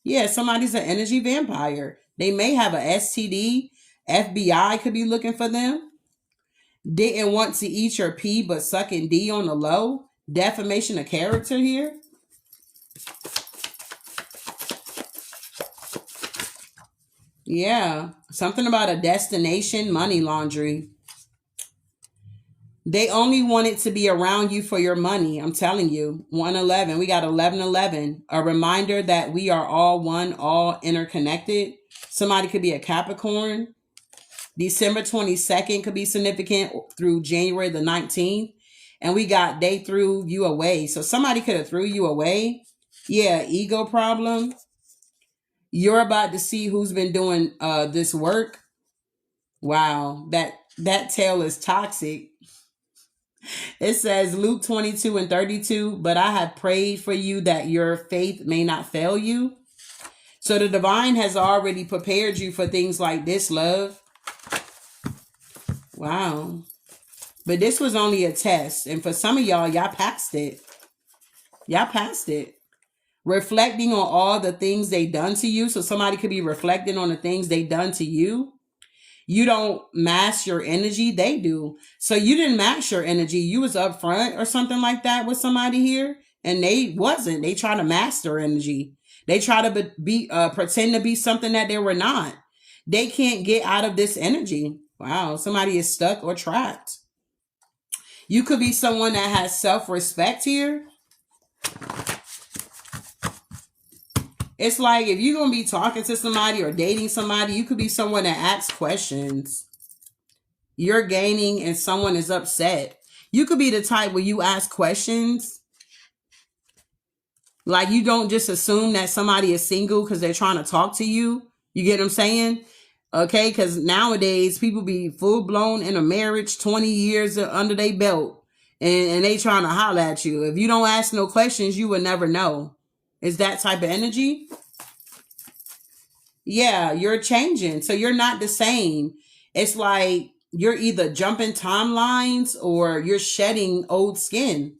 Yeah, somebody's an energy vampire. They may have a STD. FBI could be looking for them. Didn't want to eat your pee, but sucking D on the low. Defamation of character here. Yeah, something about a destination, money laundry. They only want it to be around you for your money. I'm telling you. 111. We got 1111. A reminder that we are all one, all interconnected. Somebody could be a Capricorn. December 22nd could be significant through January the 19th. And we got they threw you away. So somebody could have threw you away. Yeah, ego problem. You're about to see who's been doing this work. Wow, that tail is toxic. It says Luke 22:32, but I have prayed for you that your faith may not fail you. So the divine has already prepared you for things like this, love. Wow. But this was only a test. And for some of y'all passed it. Y'all passed it. Reflecting on all the things they done to you. So somebody could be reflecting on the things they done to you. You don't mask your energy. They do. So you didn't mask your energy. You was up front or something like that with somebody here. And they wasn't. They try to mask their energy. They try to pretend to be something that they were not. They can't get out of this energy. Wow. Somebody is stuck or trapped. You could be someone that has self-respect here. It's like if you're going to be talking to somebody or dating somebody, you could be someone that asks questions. You're gaining and someone is upset. You could be the type where you ask questions. Like you don't just assume that somebody is single because they're trying to talk to you. You get what I'm saying? Okay, because nowadays people be full blown in a marriage, 20 years under their belt, and they trying to holler at you. If you don't ask no questions, you will never know. Is that type of energy? Yeah, you're changing. So you're not the same. It's like you're either jumping timelines or you're shedding old skin.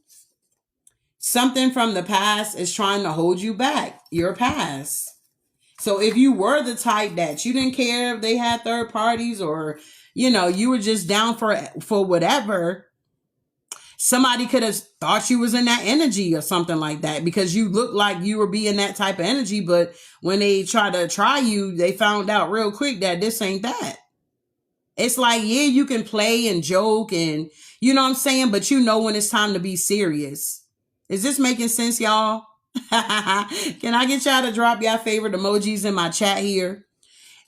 Something from the past is trying to hold you back. Your past. So if you were the type that you didn't care if they had third parties or, you were just down for whatever, somebody could have thought you was in that energy or something like that because you looked like you were being that type of energy. But when they try you, they found out real quick that this ain't that. It's like, yeah, you can play and joke and you know what I'm saying? But you know when it's time to be serious. Is this making sense, y'all? Can I get y'all to drop your favorite emojis in my chat here?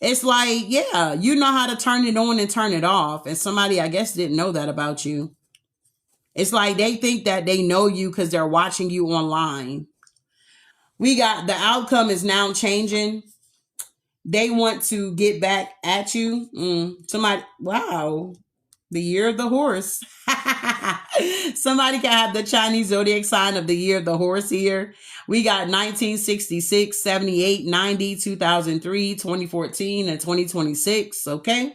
It's like, yeah, you know how to turn it on and turn it off. And somebody, I guess, didn't know that about you. It's like they think that they know you because they're watching you online. We got the outcome is now changing. They want to get back at you. Somebody, wow. The year of the horse. Somebody can have the Chinese zodiac sign of the year of the horse here. We got 1966, 78, 90, 2003, 2014, and 2026. Okay.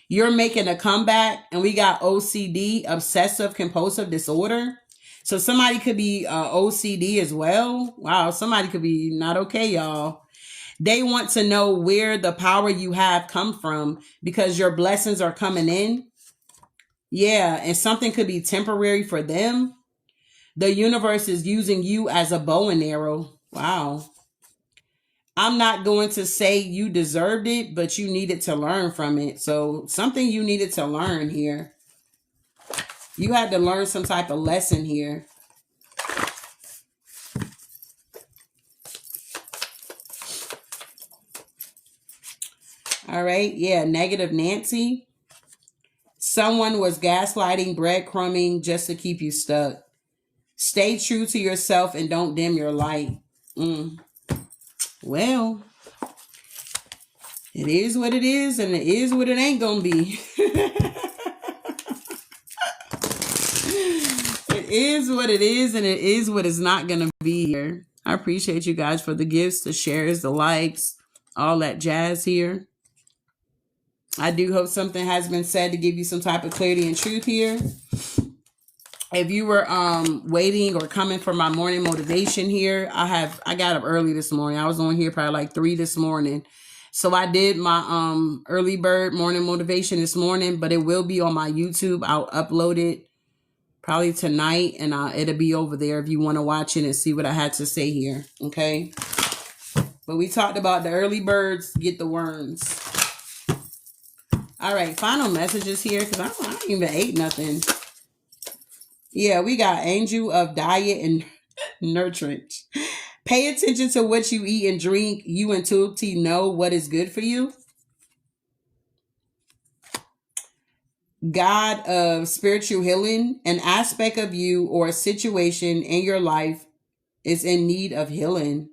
You're making a comeback, and we got OCD, obsessive compulsive disorder. So somebody could be OCD as well. Wow, somebody could be not okay, y'all. They want to know where the power you have come from because your blessings are coming in. Yeah, and something could be temporary for them. The universe is using you as a bow and arrow. Wow. I'm not going to say you deserved it, but you needed to learn from it. So something you needed to learn here. You had to learn some type of lesson here. All right. Yeah. Negative Nancy. Someone was gaslighting, breadcrumbing just to keep you stuck. Stay true to yourself and don't dim your light. Well, it is what it is, and it is what it ain't gonna be. It is what it is, and it is what it's not gonna be here. I appreciate you guys for the gifts, the shares, the likes, all that jazz here. I do hope something has been said to give you some type of clarity and truth here. If you were waiting or coming for my morning motivation here, I got up early this morning. I was on here probably like 3 this morning. So I did my early bird morning motivation this morning, but it will be on my YouTube. I'll upload it probably tonight, and it'll be over there if you want to watch it and see what I had to say here. Okay. But we talked about the early birds get the worms. All right. Final messages here because I ain't even ate nothing. Yeah, we got Angel of Diet and Nurturance. Pay attention to what you eat and drink. You intuitively know what is good for you. God of spiritual healing. An aspect of you or a situation in your life is in need of healing.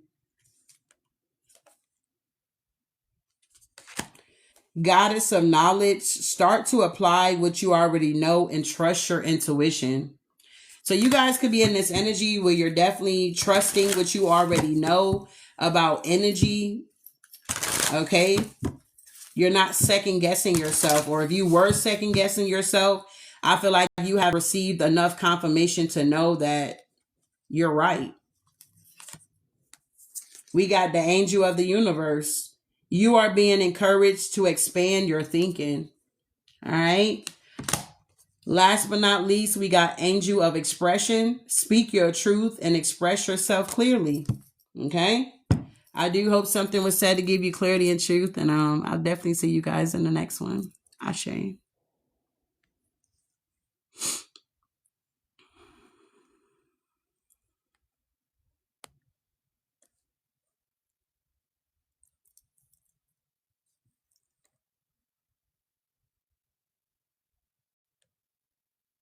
Goddess of knowledge, start to apply what you already know and trust your intuition. So you guys could be in this energy where you're definitely trusting what you already know about energy. Okay. You're not second guessing yourself. Or if you were second guessing yourself, I feel like you have received enough confirmation to know that you're right. We got the angel of the universe. You are being encouraged to expand your thinking. All right. Last but not least, we got angel of expression. Speak your truth and express yourself clearly. Okay. I do hope something was said to give you clarity and truth. And I'll definitely see you guys in the next one. Ashe.